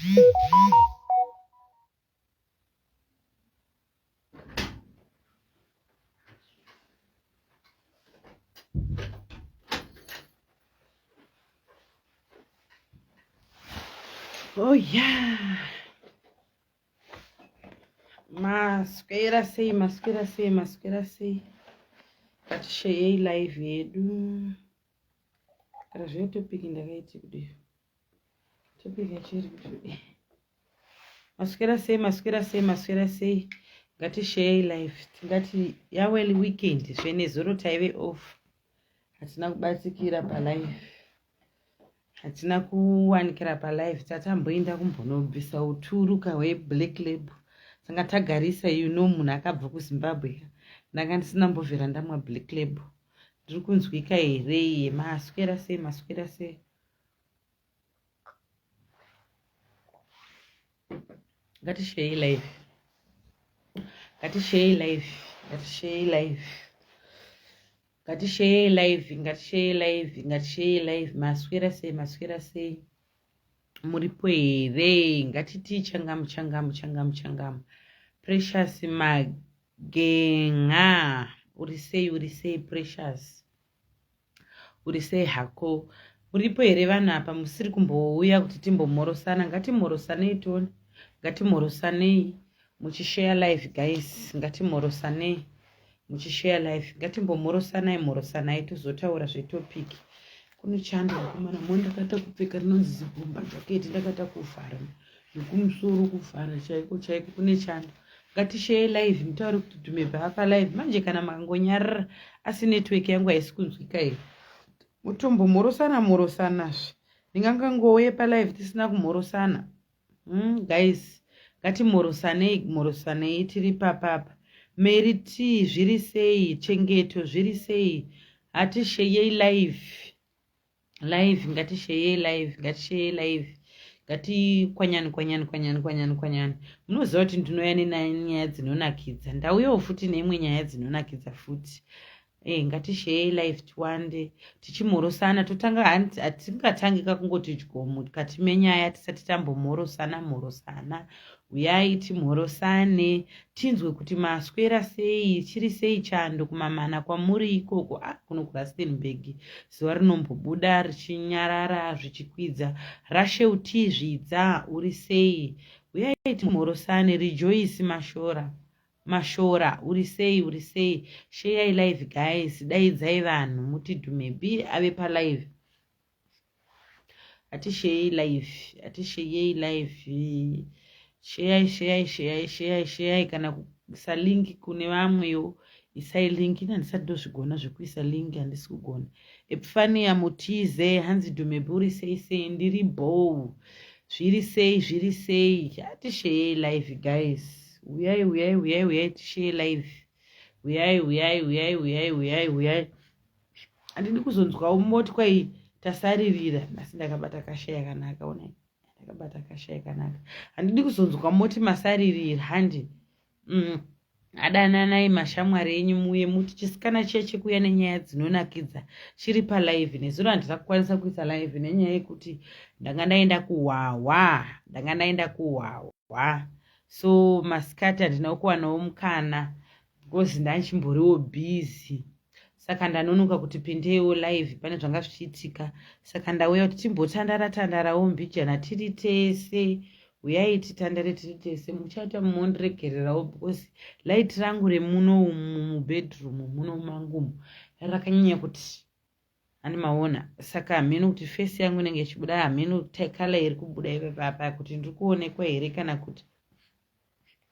Oh yeah. Maswera sei. Katishayei live yedu. Kana zvine topic ndakaiti kudai. Topic yachiri kudai. Maswera sei. Ngatishayei live. Tingati yaweli weekend zvene zoro taive off. Hatina kubatikira pa live. Hatina kuwanikira pa live. Tatamboenda kumbonobvisa uturuka we Black Label. Saka tagarisa munhu akabva kuZimbabwe. Ndanga ndisina mbovhera ndamwa Black Label. Ndiri kunzwika here maswera sei. Ngatishayei live. Maswera sei. Muripo here ngatiti changamu. Precious Magenga. Uri sei Precious. Uri sei hako. Muripo here vanhu apa musiri kumbouya kuti timbomhorosanei. Ngatimhorosanei muchishare live guys. Ngatimhorosanei muchishare live. Ngatimbomhorosanai tozotaura zvetopic. Kune chando kumana mondakata kupfeka rinonzi zibhumba jaketi ndakata kuvhara. Nekumusoro kuvhara chaiko kune chando. Ngatishare live mutauri kuti tumebva apa live manje kana makangonyarara asi network yangu haisi kunzwika here. Mutombomhorosanazve. Ndingangangouye pa live tisina kumhorosana. Guys, ngatimhorosanei tiri papapa. Mary T zviri sei, Chengeto zviri sei. Hatishayei live ngatishayei live. Kwanyani. Munoziva kuti ndinouya nenyaya dzinonakidza. Ndauyawo futi neimwe nyaya dzinonakidza futi. Ngatishayei live tiwande tichimhorosana. Hatingatangi kakungoti dyomu mukati menyaya tisati tambomhorosana. Uyai timhorosane tinzwe kuti maswera sei, chiri sei chando kumamana kwamuri ikoko. Kuno kuRustenburg zuva rinombobuda richinyarara zvichikwidza. Rasheuti zvidza uri sei. Uyai timhorosane. Rejoice Mashora uri sei. Share live guys. Daidzai vanhu muti Dhumebi ave pa live. Hatishayei live. Share kana kuisa link kune vamwewo. Isai link ndisati ndozvigona zvekuisa link handisi kugona. Epifania Mutize hanzi Dhumebi uri sei ndiri bow. Zviri sei. Hatishayei live guys. Uyai tishare live. Uyai. Handidi kuzonzwawo moti kwai tasaririra. Asi ndakabata kashaya yakanaka onai. Handidi kuzonzwa moti masaririra handi. Adananai mashamwari enyu muye muti chisikana chiya chekuya nenyaya dzinonakidza chiri pa live. Nezuro handisa kukwanisa kuisa live nenyaya yekuti ndanga ndaenda kuhwahwa. So masikati handina kuwanawo mukana because ndanchimboriwo busy. Saka ndanonoka kuti pindewo live pane zvanga zvichiitika. Saka ndauya kuti timbotandarawo mbijana tiri tese. Uyai titandare tiri tese. Muchata mondiregererawo because light rangu remuno mubedroom muno mangumo rakanyanya kuti ani maona. Saka hameno kuti face yangu inenge ichibuda. Hameno kala iri kubuda ipapa kuti ndiri kuonekwa here kana kuti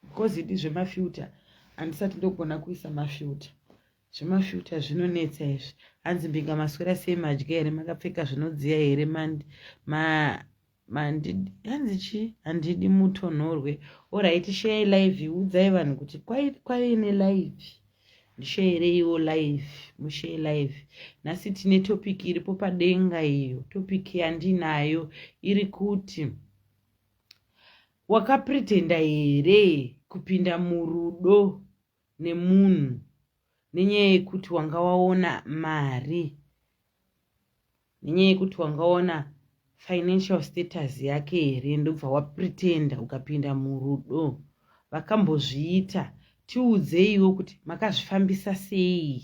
because idi zvemafilter handisati ndogona kuisa mafilter. Zvemafilter zvinonetsa izvi. Hanzi mbinga maswera sei madya here makapfeka zvinodziya here hanzi chi handidi mutonhorwe. Alright, share live. Udzai vanhu kuti kwaine live. Ndishareiwo live. Mushare live. Nhasi tine topic iripo padenga iyo. Topic yandinayo iri kuti wakapretenda here kupinda murudo nemunhu nenyaya yekuti wanga waona mari, nenyaya yekuti wanga waona financial status yake here ndobva wapretenda ukapinda murudo. Vakambozviita, tiudzeiwo kuti makazvifambisa sei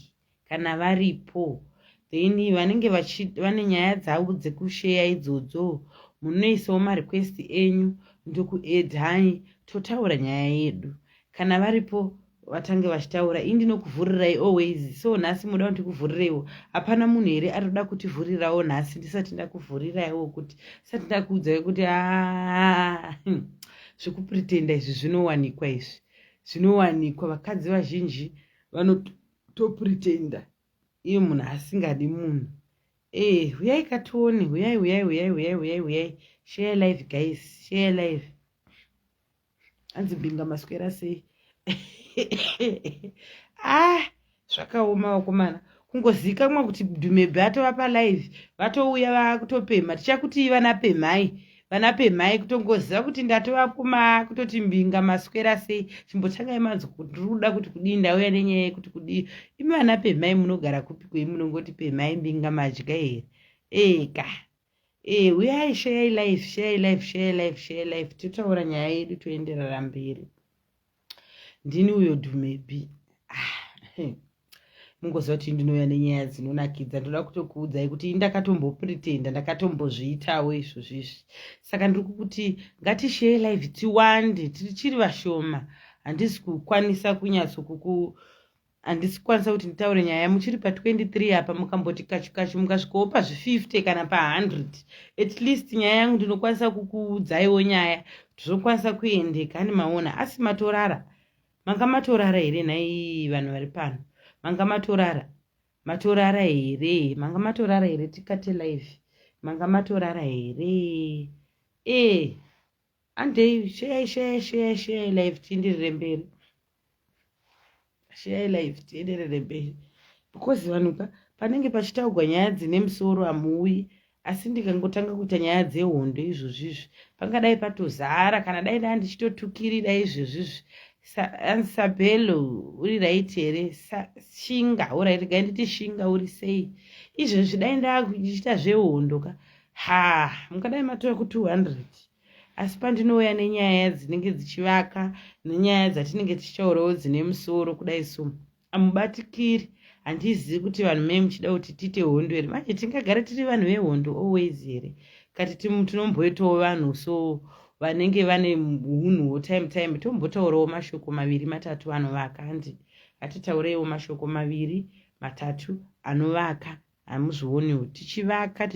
kana varipo. Then vanenge vane nyaya dzavo dzekusheya idzodzo, munoisawo marequest enyu ndokuedhai totaura nyaya yedu. Kana varipo vatange vachitaura, indinokuvhurirai always. So nhasi muda kuti ndikuvhurireiwo, hapana munhu here arikuda kutivhurirawo nhasi ndisati ndakuvhuriraiwo, kuti ndisati ndakuudzai kuti zvekupretenda izvi zvinowanikwa. Izvi zvinowanikwa, vakadzi vazhinji vanotopretenda iye munhu asingadi munhu. Huyai katione, huyai. Share live guys, share live. Hanzi Mbinga maswera sei? Zvakaoma vakomana. Kungozikamwa kuti Dhumebhe atova palive, vatouya vakutopemha. Tichakuti vana pemhai kutongoziva kuti ndatovapuma kutoti Mbinga maswera sei. Chimbotangai manzwa kuti ndinoda kuti kudii, ndauya nenyaya yekuti kudii. Imi vana pemhai munogara kupi kwei munongoti pemhai Mbinga madya here? Eka. Uyai share live. Totaura nyaya yedu toenderera mberi. Ndini uyo Dhumebhe. Mungoziva kuti ndinouya nenyaya dzinonakidza. Ndoda kutokuudzai kuti ndakatombopretenda, ndakatombozviitawo izvozvizvi. Saka ndiri kuti ngatishare live tiwande, tichiri vashoma. Handisi kukwanisa handisi kukwanisa kuti nditaure nyaya. Muchiri pa23 apa mukamboti kachu mukasvikawo pa50 kana pa100. At least nyaya yangu ndinokwanisa kukuudzaiwo nyaya. Zvokwanisa kuendeka nemaona. Asi matorara. Manga matorara here nhai vanhu vari pano? Manga matorara here? Manga matorara here tikate live? Manga matorara here? Andei share live tienderere mberi. Share live tienderere mberi. Because vanhu panenge pachitaurwa nyaya dzine musoro hamuuyi. Asi ndikangotanga kuita nyaya dzehondo izvozvizvi, pangadai patozara kana dai ndichitotukirira izvozvizvi. Sabelo uri right here? Shinga uri right? Nditi Shinga uri sei? Izvozvi dai ndakuita zvehondo mukadai matora ku200. Asi pandinouya nenyaya dzinenge dzichivaka nenyaya dzatinenge tichitaurawo dzine musoro kudai so, amubatikiri. Handizivi kuti vanhu mei muchida kuti tiite hondo here. Manje tingagara tiri vanhu vehondo always here? Kati tinomboitawo vanhu so vanenge vane hunhu time tombotaurawo mashoko 2-3 anovaka. Handi hatitaureiwo mashoko 2-3 anovaka. Hamuzvioniwo tichivaka.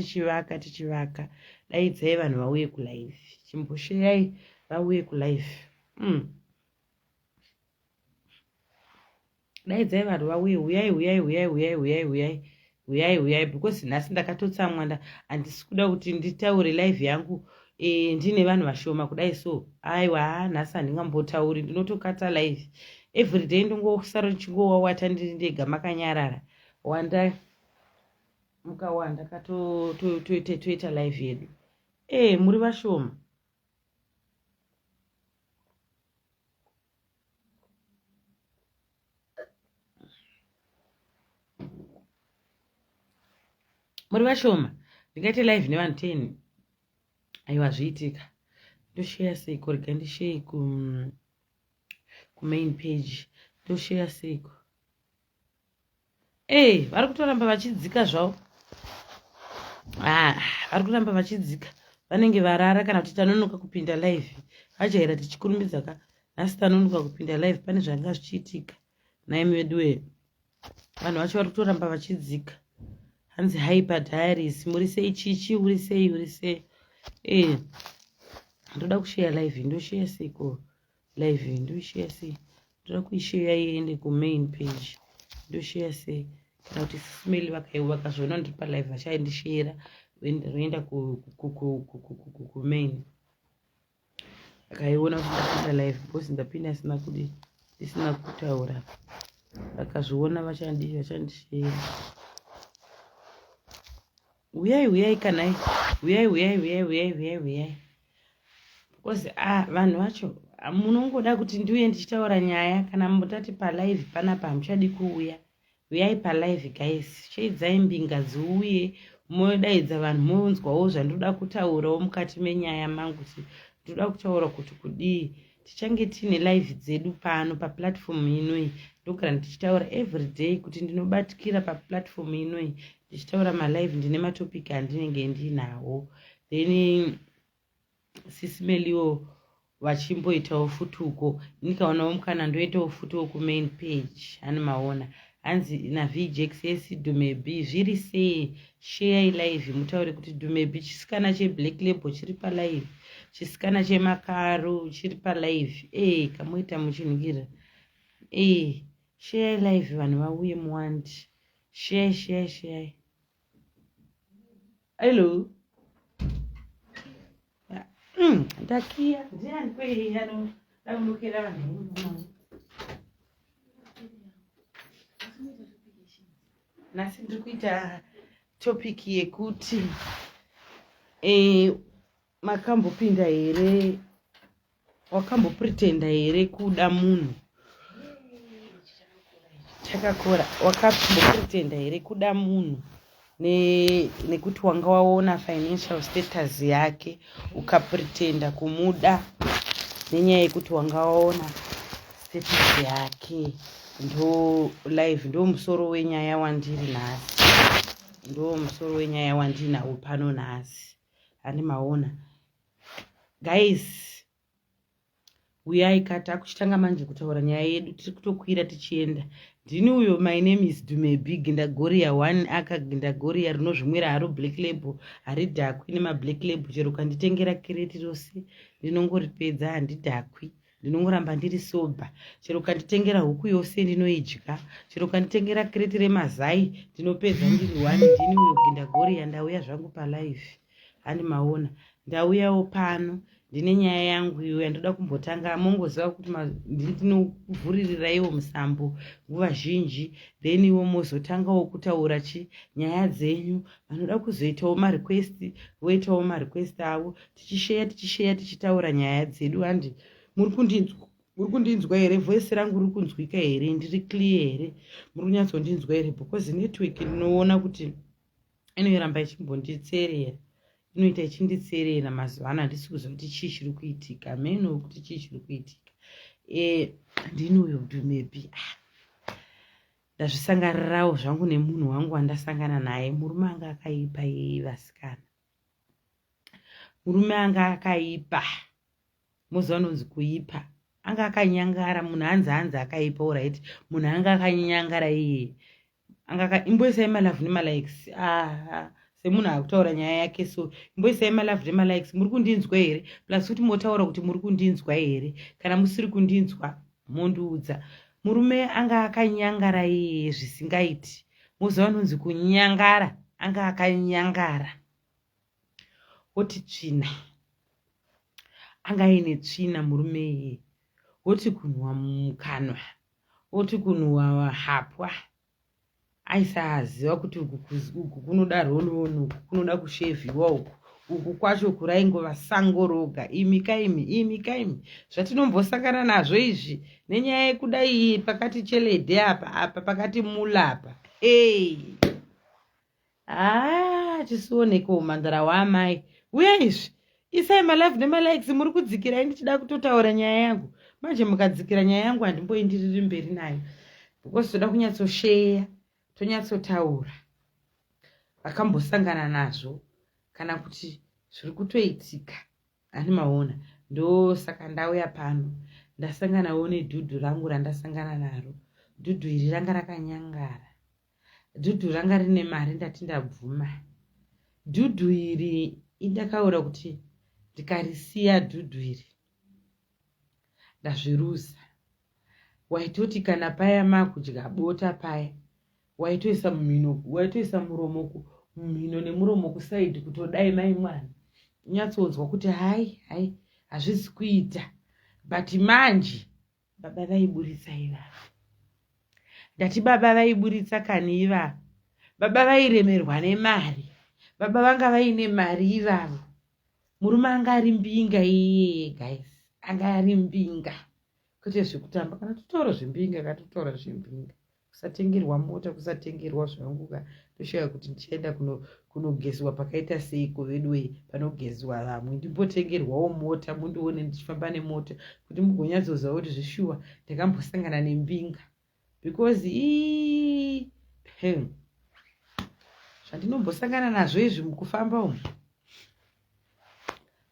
Daidzai vanhu vauye kulive, chimbosheyai vauye kulive. Daidzai vanhu vauye, huyai because nhasi ndakatotsamwa. Handisi kuda kuti nditaure live yangu ndine vanhu vashoma kudai so. Aiwa, nhasi handingambotauri, ndinotokata live everyday. Ndingosara ndichingowawata ndiri ndega makanyarara. Wanda mukawanda toita live yedu. Muri vashoma. Muri vashoma. Ndingaite live nevanhu 10. Aiwa zviitika. Ndoshare seiko, rega ndishare kumain page. Ndoshare seiko. Vari kutoramba vachidzika zvavo. Vari kuramba vachidzika. Vanenge varara kana kuti tanonoka kupinda live. Vajaira tichikurumbidza ka. Nhasi tanonoka kupinda live, pane zvanga zvichiitika. Naimi vedu vanhu vacho vari kutoramba vachidzika. Hanzi Hyper Diaries, muri sei chichi, uri sei. Ndoda kushare live, ndoshare seiko live, ndoshare sei. Ndoda kuishare iende kumain page. Ndoshare sei. Kana kuti sisumeli vakazviona ndiri palive vachaindishera roenda kumain. Akaiona kuti ndapinda live because ndapinda ndisina kutaura. Vakazviona vachandishera. Uyai kanai. Uyai. Because vanhu vacho munongoda kuti ndiuye ndichitaura nyaya kana mutati palive panapa hamuchadi kuuya. Uyai palive guys. Shaidzai Mbinga dziuye modaidza vanhu mounzwawo zvandoda kutaurawo mukati menyaya mangu kuti ndoda kutaura kuti kudii. Tichange tiine live dzedu pano paplatform inoi ndogara ndichitaura everyday kuti ndinobatikira paplatform inoi ndichitaura malive ndine matopiki andinenge ndinawo. Then sisimeliwo vachimboitawo futuko ndikaonawo mukana ndoitawo futuko kumain page ani maona hanzi navjxs Dumebi zviri sei. Share live mutaure kuti Dumebi chisikana cheblack label chiri palive, chisikana chemakaro chiri palive. Kamoita muchinhukira. Share live vanhu vauye muwandi. Share. Hello. Ndakia ndiani kwei anodaunokera vanhu nasi ndiri kuita topic yekuti makambopinda here, wakambopretenda here kuda munhu chakakora, wakambopretenda here kuda munhu nekuti wanga waona financial status yake ukapretenda kumuda nenyaya yekuti wanga waona status yake. Ndo live ndo musoro wenyaya wandiri nhasi, ndo musoro wenyaya wandinawo pano nhasi ani maona. Guys, uyai kata kuchitanga manje kutaura nyaya yedu, tiri kutokwira tichienda. Ndini uyo, my name is Dumebi Gindagoria 1 aka Gindagoria rinozvimwira haro black label haridhakwi nemablack label. Chero ukanditengera kireti rose ndinongoripedza, handidhakwi, ndinongoramba ndiri soba. Chero ukanditengera huku yose ndinoidya, chero ukanditengera kireti remazai ndinopedza ndiri 1. Ndini uyo Gindagoria, ndauya zvangu palive handi maona. Ndauyawo pano ndine nyaya yangu iyo yandoda kumbotanga. Mongoziva kuti ndinokuvhuririrayiwo musambo nguva zhinji, then iwo mozotangawo kutaura nyaya dzenyu. Vanoda kuzoitawo marequest voitawo marequest avo, tichisheya tichitaura nyaya dzedu. Handi muri kundinzwa here? Voice rangu riri kunzwika here? Ndiri clear here? Muri kunyatsondinzwa here? Because network ndinoona kuti inoiramba ichimbonditserera, inoita ichinditserera mazuva ano. Handisi kuziva kuti chii chiri kuitika, meno kuti chii chiri kuitika. Ndini uyo Dumebi. Ndazvisangarirawo zvangu nemunhu wangu wandasangana naye. Murume anga akaipa yeye vasikana, murume anga akaipa. Moziva anonzi kuipa, anga akanyangara. Munhu hanzi akaipa, alright, munhu anga akanyangara iye. Imboisai malavhu nemalikes. Semunhu akutaura nyaya yake, so imboisai malavhu nemalikes. Muri kundinzwa here? Plus kuti motaura kuti muri kundinzwa here? Kana musiri kundinzwa mondiudza. Murume anga akanyangara iye zvisingaiti. Moziva anonzi kunyangara, anga akanyangara. Oti tsvina, anga aine tsvina murume iye. Oti kunhuhwa mukanwa, oti kunhuhwa hapwa. Aisaziva kuti uku kunoda rononi, uku kunoda kushevhiwa, uku kwacho kuraingova sango roga. Imi kaimi zvatinombosangana nazvo izvi nenyaya yekuda iyi pakati cheledhe apa pakati mulapa. Tisionekawo mandara waamai. Uya izvi isai malavhu nemalikes. Muri kudzikirai ndichida kutotaura nyaya yangu. Manje mukadzikira nyaya yangu handimboendiriri mberi nayo, because toda kunyatsosheya, tonyatsotaura vakambosangana nazvo kana kuti zviri kutoitika ani maona. Ndosaka ndauya pano ndasanganawo nedhudhu rangu randasangana naro. Dhudhu iri ranga rakanyangara, dhudhu ranga rine mari ndati ndabvuma. Dhudhu iri indakaura kuti ndikarisiya dhudhu iri ndazviruza. Waitoti kana paya makudya bota paya, waitoisa mumhino, waitoisa muromo, mumhino nemuromo kusaidi kutodai mai mwana, unyatsonzwa kuti hai hazvisi kuita. But manje baba vaiburitsa ivava. Ndati baba vaiburitsa kani ivava? Baba vairemerwa nemari, baba vanga vaine mari ivavo. Murume anga ari mbinga iye, guys, anga ari mbinga. Kwete zvekutamba, kana totaura zvembinga, katotaura zvembinga. kusatengerwa mota, kusatengerwa zvangu, ndoshaya kuti ndichaenda kunogezwa pakaita seiko vedwei panogezwa vamwe, ndimbotengerwawo mota mundione ndichifamba nemota kuti mugonyatsoziva kuti zvishuwa ndakambosangana nembinga because zvandinombosangana nazvo izvi mukufamba umu.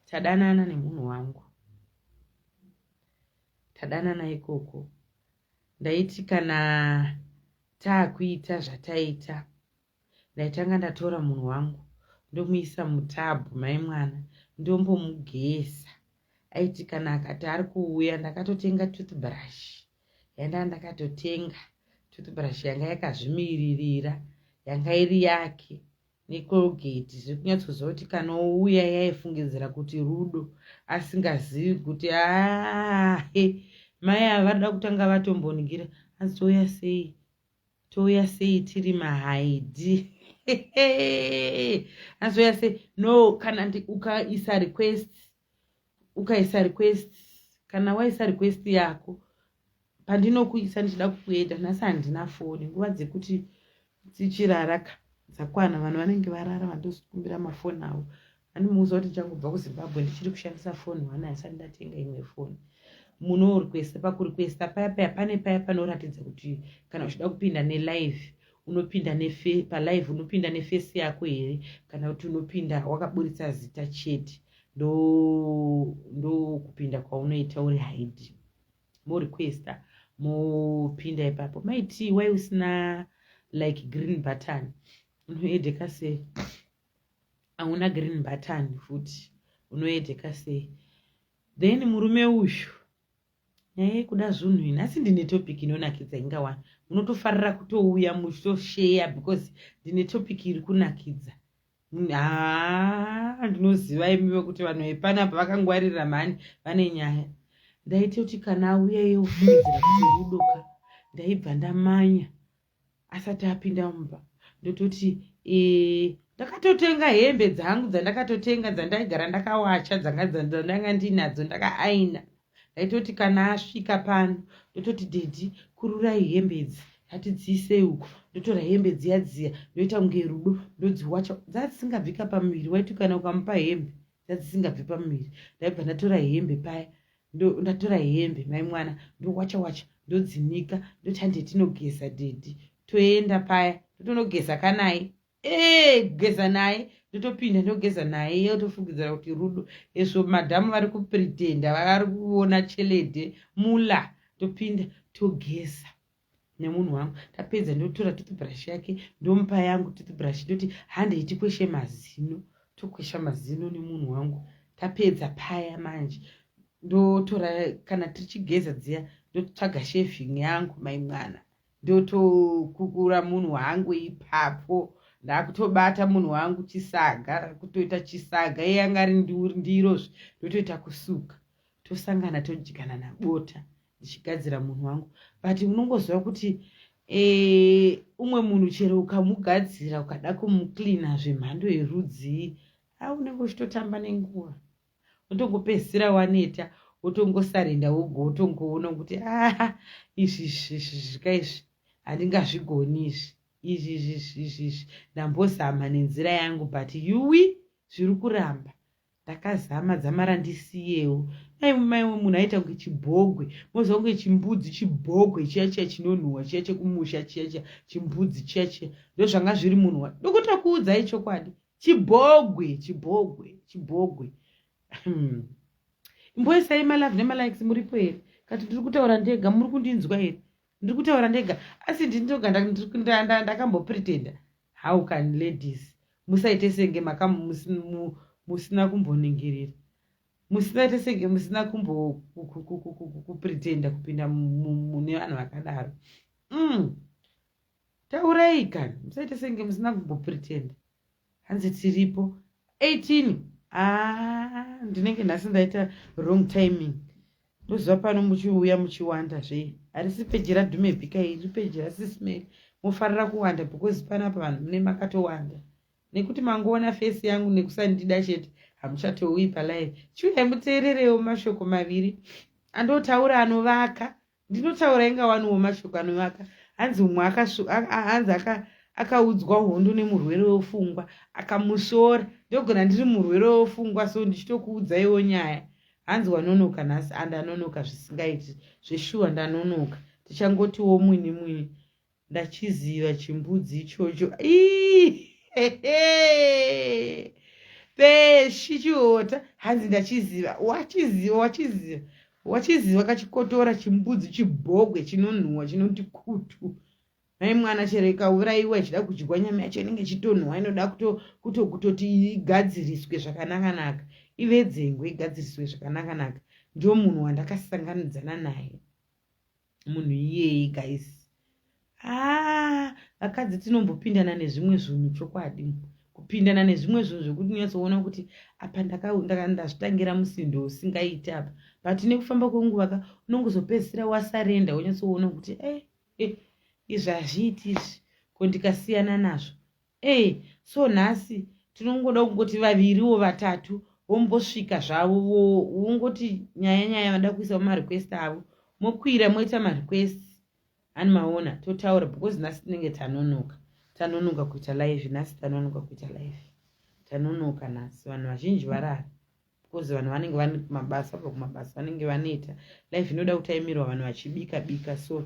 Tadanana nemunhu wangu, tadanana ikoko. Ndaiti kana taakuita zvataita, ndaitanga ndatora munhu wangu ndomuisa mutabhu mai mwana ndombomugeza. Aiti kana akati ari kuuya, ndakatotenga toothbrush ndakatotenga toothbrush yanga yakazvimiririra, yanga iri yake necolgate. Zviri kunyatsoziva kuti kana ouya yaifungidzira kuti Rudo, asingazivi kuti mai ava vada kutanga vatomboningira asi touya sei tiri mahaidhi azoya sei. No, kana ukaisa request, kana waisa request yako pandinokuisa ndichida kukuenda, nhasi handina foni, nguva dzekuti tichirara dzakwana, vanhu vanenge varara vandosikumbira mafoni avo. Vandimuudza kuti ndichangobva kuZimbabwe ndichiri kushandisa foni 1 asati ndatenga imwe foni. Munorequesta, pakurequesta paya pane paya panoratidza kuti kana uchida kupinda nelive unopinda palive unopinda nefesi yako here, kana kuti unopinda wakaburitsa zita chete, ndo kupinda kwaunoita uri haidhi. Morequesta mopinda ipapo, maiti wai usina like green button, unoedheka sei? Hauna green button futi, unoedheka sei? Then murume uyu nyaya yekuda zvinhu ini, asi ndine topic inonakidza ingawani, munotofarira kutouya muchitosheya because ndine topic iri kunakidza. Ndinoziva imiwe kuti vanhu vepanapa vakangwarira mhani vane nyaya. Ndaiti kuti kana auya yeofungidzira kuti Rudoka, ndaibva ndamanya asati apinda mumba, ndototi ndakatotenga hembe dzangu dzandakatotenga dzandaigara ndakawacha dzandanga ndinadzo ndakaaina. Ndaitoti kana asvika pano ndototi dedhi kururai hembe idzi ngatidziisei uko, ndotora hembe dziya ndoita kunge Rudo ndodziwacha, dzadzisingabvika pamuviri. Waiti kana ukamupa hembe dzadzisingabvi pamuviri. Ndaibva ndatora hembe paya, ndatora hembe mai mwana ndowacha ndodzinika, ndoti handetinogeza dedhi, toenda paya ndotonogeza kanaye, kugeza naye ndotopinda ndogeza naye. Yotofungidzira kuti Rudo, ezvo madhamu vari kupretenda, vari kuona chelede mula, topinda togeza nemunhu wangu. Tapedza ndotora toothbrush yake ndomupa yangu toothbrush, ndoti handei tikweshe mazino, tokwesha mazino nemunhu wangu. Tapedza paya manje ndotora, kana tichigeza dziya ndotsvaga shaving yangu mai mwana, ndotokukura munhu wangu ipapo. Ndakutobata munhu wangu chisaga, kutoita chisaga yanga ari ndirozve, ndotoita kusuka, tosangana todyana nabota ndichigadzira munhu wangu. But unongoziva kuti umwe munhu chero ukamugadzira ukada kumuklina zvemhando yerudzi, unenge uchitotamba nenguva, wotongopedzisira waneta, wotongosarenda woga, wotongoona kuti izvi zvikaizvi handingazvigoni izvi ndambozama nenzira yangu, but yuwi zviri kuramba. Ndakazama dzamara ndisiyewo. Maiwe munhu aita kunge chibhogwe, moziva kunge chimbudzi chibhogwe chiya chinonhuhwa chiya chekumusha chiya chimbudzi chiya ndozvanga zviri munhu wa. Ndokutokuudzai chokwadi, chibhogwe. Imboisai malove nemalikes muripo here? Kati ndiri kutaura ndega, muri kundinzwa here? Ndiri kutaura ndega, asi ndinoga ndakambopretenda. How can ladies musaite senge musina kumboningirira, musaite senge musina kupretenda kupinda mune vanhu vakadaro. Taurai kani, musaite senge musina kumbopretenda. Hanzi tiripo 18. Ndinenge nhasi ndaita wrong timing. Ndoziva pano muchiuya muchiwanda zvei, harisi peji radhume bhika iri, peji rasismeri. Mofarira kuwanda because panapa vanhu mune makatowanda, nekuti mangoona fesi yangu nekusandida chete hamuchatouyi palive. Chiuya muteererewo mashoko maviri andotaura anovaka. Ndinotaura ingawaniwo mashoko anovaka, hanzi umwe hanzi akaudzwa hondo nemurwere wepfungwa akamusora. Ndogona ndiri murwere wepfungwa, so ndichitokuudzaiwo nyaya. Hanzi wanonoka nhasi, andanonoka zvisingaiti zveshuwa, ndanonoka. Tichangotiwo mwini ndachiziva chimbudzi ichocho. Peshi chihota, hanzi ndachiziva. Wachiziva kachikotora chimbudzi chibhogwe chinonhuhwa chinoti kutu. Nai mwana chero ikauraiwa ichida kudyiwa nyama yacho inenge chitonhuhwa, inoda kutoti igadziriswe zvakanaka-naka, ivedzengwe igadziriswe zvakanaka-naka. Ndio munhu wandakasanganidzana naye, munhu iyeye guys. Vakadzi tinombopindana nezvimwe zvinhu chokwadi, kupindana nezvimwe zvinhu zvekuti unyatsoona kuti apa ndazvitangira musindo usingaiti apa, but nekufamba kwenguva unongozopedzisira wasarenda, unyatsoona kuti izvi hazviiti izvi, ko ndikasiyana nazvo. So nhasi tinongoda kungoti vaviriwo vatatu vombosvika zvavo, wongoti nyaya vada kuisa marequest avo, mokwira moita marequest, hani maona totaura, because nhasi tinenge tanonoka kuita live. Nhasi tanonoka kuita live, tanonoka nhasi. Vanhu vazhinji varara because vanhu vanenge vane kumabasa, kumabasa vanenge vanoita live inoda kutaimirwa vanhu vachibika-bika, so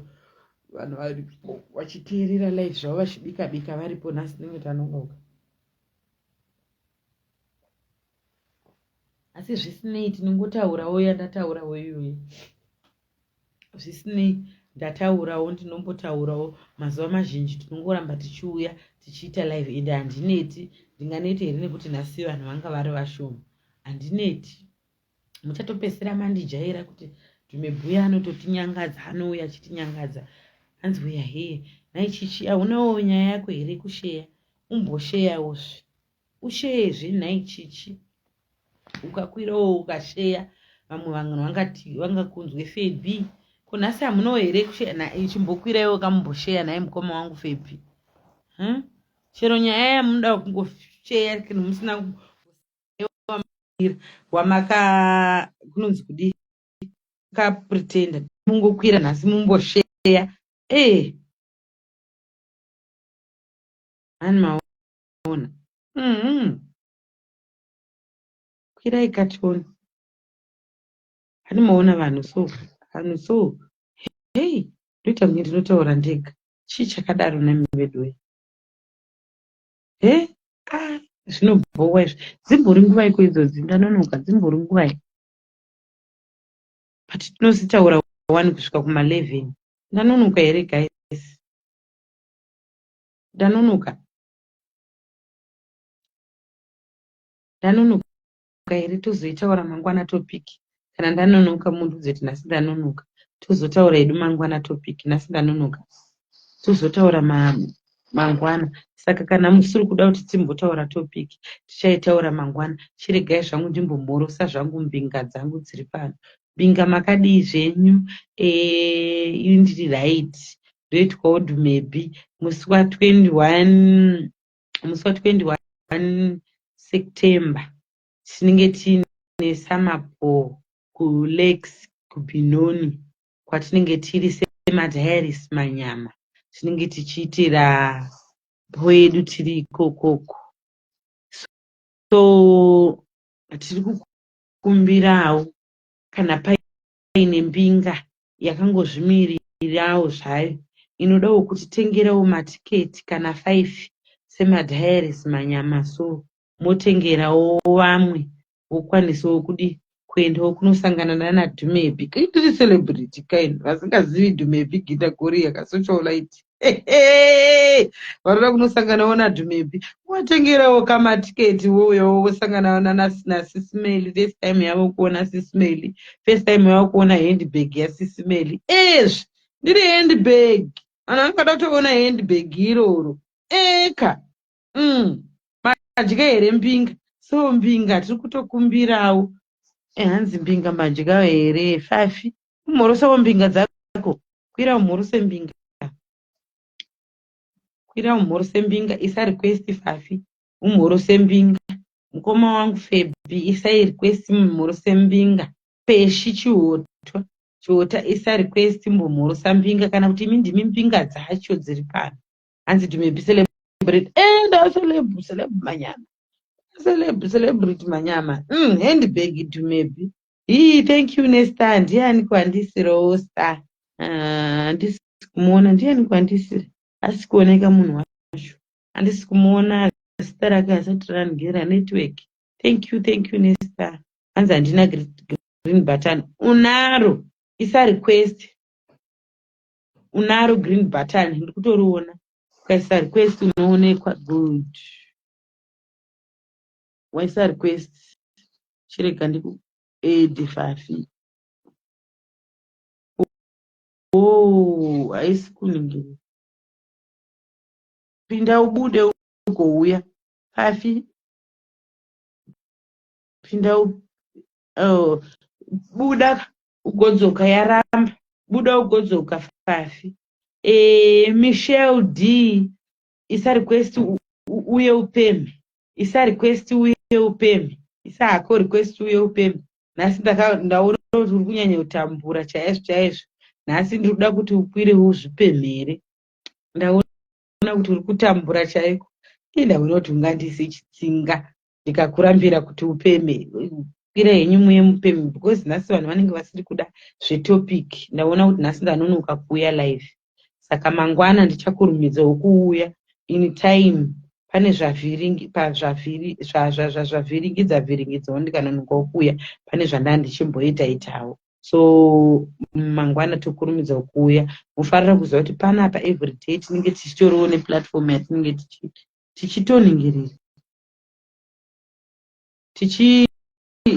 vanhu varipo vachiteerera live zvavo vachibika-bika varipo. Nhasi tinenge tanonoka, asi zvisinei tinongotaurawo yandataurawo iyoyo, zvisinei ndataurawo, ndinombotaurawo mazuva mazhinji. Tinongoramba tichiuya tichiita live, ende handineti. Ndinganeti here nekuti nhasi vanhu vanga vari vashoma? Handineti. Muchatopedzisira mandijaira kuti Dhumebhuya anototinyangadza, anouya achitinyangadza. Hanzi uya heye, nhai chichi, haunawo nyaya yako here kusheya? Umbosheyawo usheyezve nhai chichi. Ukakwirawo ukasheya, vamwe vanhu vangakunzwe Febhi. Kunhasi hamunawo here kusheya? Chimbokwiraiwo kamumbosheya nhai mukoma wangu Febhi. Chero nyaya yamunoda kungosheya musina wamaka kunonzi kudi kapretenda, mungokwira nhasi mumbosheya. Hani maona. Kwirai katoni. Hani maona vanhu so. Ndoita kunge ndinotaura ndega. Chii chakadaro nami vedu? Zvinobhowa izvi. Dzimbori nguva iko idzodzi, ndanonoka, dzimbori nguva. But tinozitaura 1 kusvika kuma11. Ndanonoka here guys? Ndanonoka here? Tozoitaura mangwana topic. Kana ndanonoka munhu dzeti nhasi ndanonoka, tozotaura edu mangwana topic. Nhasi ndanonoka, tozotaura mangwana. Saka kana musiri kuda kuti timbotaura topic, tichaitaura mangwana. Chiregai zvangu ndimbomborosa zvangu mbinga dzangu dziri pano. Mbinga makadii zvenyu? Indiri right. Ndoitwawo Dhumebhi musi wa21 September. Tinenge tiine samapo kuLakes kuBinoni, kwatinenge tiri semadhairis manyama. Tinenge tichiitira poedu tiri ikokoko. So tiri kukumbirawo kana paine mbinga yakangozvimirirawo zvayo inodawo kutitengerawo matiketi kana 5 semadhairis manyama, so motengerawo vamwe wokwanisawo kudi kuendawo kunosangana nana Dhumebhi. Tiri celebrity kind, vasingazivi Dhumebhi Gita Korea kasocialite. Vanoda kunosanganawo naDhumebhi, watengerawo kamatiketi wouyawo wosanganawo naSisimeli. First time yavo kuona Sisimeli, first time yavo kuona handbag yaSisimeli. Ndiri handbag, vanhu vangada kutoona handbag iroro eka. Madya here mbinga? So mbinga tiri kutokumbirawo. Hanzi mbinga madya here 5. Umhorosawo mbinga dzako, kwira umhorose mbinga. Kwira umhorose mbinga, isa request 5 umhorose mbinga. Mukoma wangu Febhi, isa request umhorose mbinga. Peshi chihotwa, chota isa request mbomhorosa mbinga kana kuti imi ndimi mbinga dzacho dziri pano. Hanzi tumebi celebrate celeb manyama celebrate manyama handbag tumebi. Thank you Nesta. Ndiani kwandisirawo star. Handisi kumuona. Ndiani kwandisira asi kuoneka munhu wacho. Handisi kumuona zita rake asati ranigera network. Thank you Nesta. Hanzi handina green button. Unaro isa request. Unaro green button. Ndikutoriona. Ukaisa request unoonekwa. Good. Waisa request. Chirega ndiku aid Fafi. Haisi kuningira. Pinda ubude ugouya. Fafi. Pinda buda ugodzoka yaramba. Buda ugodzoka Fafi. Michelle D. Isa request uye upembe. Isa request uye upembe. Isa hako request uye upembe. Nhasi ndaona kuti uri kunyanya kutambura chaizvo. Nhasi ndiri kuda kuti ukwire uzvipemhere. Ndaona kuti uri kutambura chaiko. Ndaona kuti ungandisi chitsinga ndikakurambira kuti upemhe. Kwira henyu muye mupemhe because nhasi vanhu vanenge vasiri kuda zvetopic. Ndaona kuti nhasi ndanonoka kuuya live. Saka mangwana ndichakurumidzawo kuuya in time. Pane zvavhiringidza ndikanonokawo kuuya. Pane ndichimboitawo. So mangwana tokurumidza kuuya. Mufarira kuziva kuti panapa everyday tinenge tichitoriwo neplatform yatinenge tichitoningirira.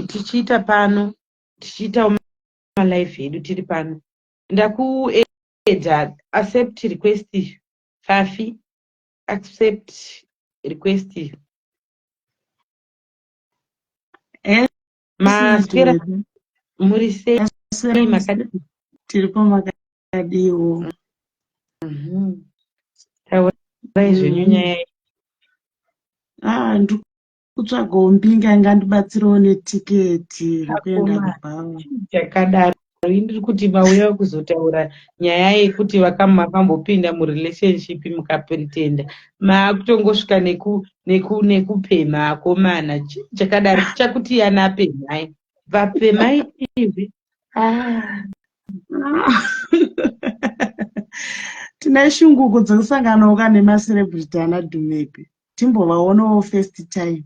Tichiita pano, tichiitawo malive edu tiri pano. Ndakuedha accept request Fafi. Accept request. Maswera muri sei makadi tiripo makadiwo. Taurai zvenyu nyaya. Ndikutsvagawo mbinga ingandibatsirawo netiketi rekuenda kuBhawa. Chakadaro ndiri kuti mauya kuzotaura nyaya yekuti makambopinda murelationship mukapretenda maakutongosvika nekupemha akomana. Chakadaro chakuti yana pemhai vapemhai ivi. Tina shunguko dzekusanganawo nemaselebrity ana Dhumebi. Timbovaonawo first time.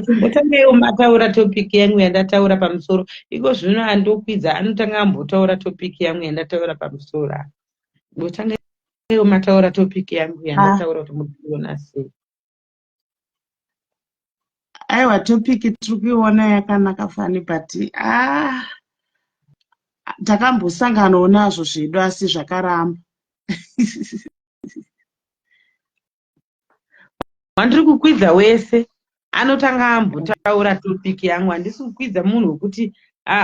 Timbotangawo mataura topic yangu yandataura pamusoro. Iko zvino andokwidza anotanga ambotaura topic yangu yandataura pamusoro. Timbotangawo mataura topic yangu yandataura kuti mudziona sei. Aiwa topic tiri kuiona yakanaka fani but takambosanganawo nazvo zvedu asi zvakaramba. Wandiri kukwidza wese anotanga ambotaura topic yangu. Handisi kukwidza munhu wekuti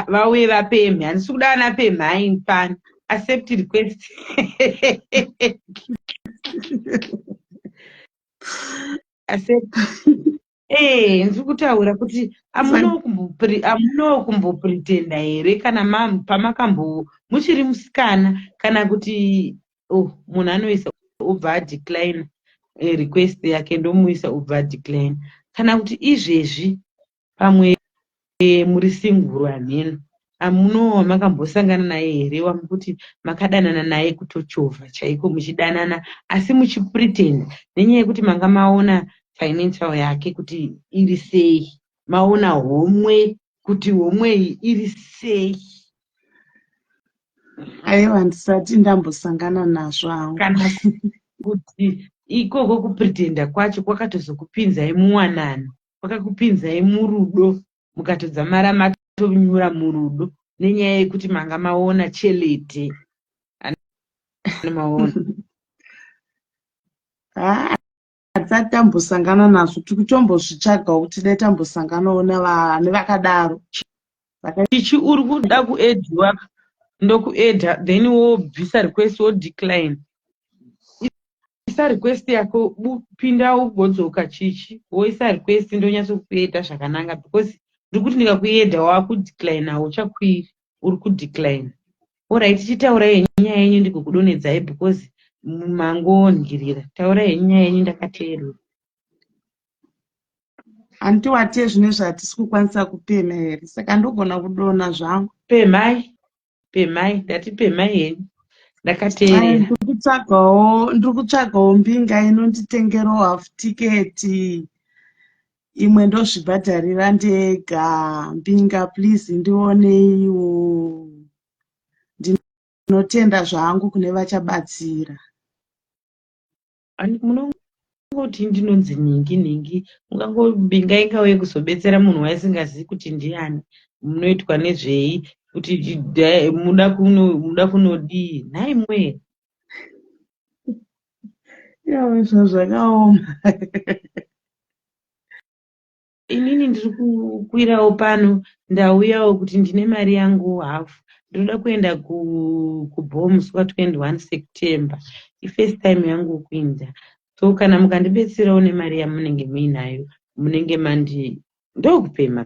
vauye vapemhe. Handisi kuda ana pemhai pano. Accept request. Accept. Ndiri kutaura kuti amunowo kumbopretenda here kana muchiri musikana kana kuti munhu anoisa obva adecline request yake ndomuisa obva adecline kana kuti izvezvi pamwe muri singuru hameno amunowo makambosangana naye here wamukuti makadanana naye kutochovha chaiko muchidanana asi muchipretenda nenyaya yekuti manga maona financial yake kuti iri sei, maona homwe kuti homwe iyi iri sei. Aiwa ndisati ndambosangana nazvo hangu. Kana kuti ikoko kupretenda kwacho kwakatozokupinzai muwanano, kwakakupinzai murudo, mukatodzamara matonyura murudo nenyaya yekuti manga maona chelete. Maona hatisati tambosangana nazvo, tiri kutombozvitsvagawo kuti dai tambosanganawo nevakadaro. Ichi uri kuda kuedhiwa ndokuedha then wobvisa request wodecline. Isa request yako pinda ugodzoka chichi woisa request ndonyatso kueda zvakanaka because ndiri kuti ndikakuedha wakudecline hauchakwiri, uri kudecline. Orit, chitaurai nyaya yenyu ndikukudonedzai because mangondingirira. Taurai henyu nyaya yenyu ndakateerera. Anti watie zvinezvi hatisi kukwanisa kupema here, saka ndogona kudona zvangu. Pemhai, pemhai, ndati pemhai henyu. Ndakateerera. Ndiri kutsvagawo mbinga inonditengerawo half tiketi. Imwe ndozvibhadharira ndega. Mbinga please ndioneiwo. Ndinotenda zvangu kune vachabatsira. Munongoti ndinonzi ningi ningi, mbinga ingauye kuzobetsera munhu waisingazivi kuti ndiani, munoitwa nezvei, kuti muda kunodii, nhai mwe. Yawe zvakaoma. Inini ndiri kukwirawo pano, ndauyawo kuti ndine mari yangu hafu. Ndinoda kuenda kuBOM musi wa21 September. Ifirst time yangu kuinda. So kana mukandibetserawo nemari yamunenge muinayo, munenge ndokupema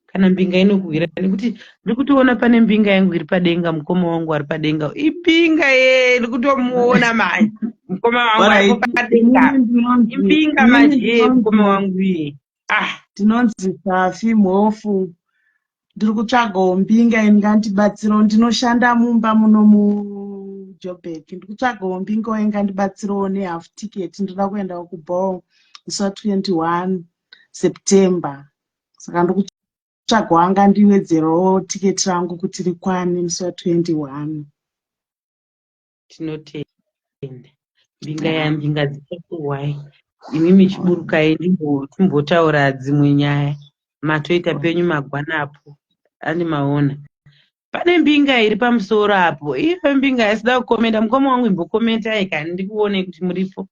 kana mbinga inokuwira, nekuti ndiri kutoona pane mbinga yangu iri padenga, mukoma wangu ari padenga. Ibinga ndiri kutomuona manje. Mukoma wangu ari padenga. Ibinga manje mukoma wangu iye. Ndinonzi Safi Mhofu. Ndiri kutsvagawo mbinga ingandibatsirawo. Ndinoshanda mumba muno muJoburg. Ndiri kutsvagawo mbinga ingandibatsirawo nehalf ticket. Ndoda kuendawo kuBOM musi wa21 September. Saka ndiri kutsvagawo angandiwedzerawo tiketi rangu kuti rikwane musi wa21. Tinotenda. Mbinga dzichakuwai. Imimi chiburukai timbotaura dzimwe nyaya. Matoita penyu magwanapo. Maona. Pane mbinga iri pamusoro apo. Iyo mbinga isida kukomenta. Mukoma wangu imbokomentai kani ndikuone kuti muripo.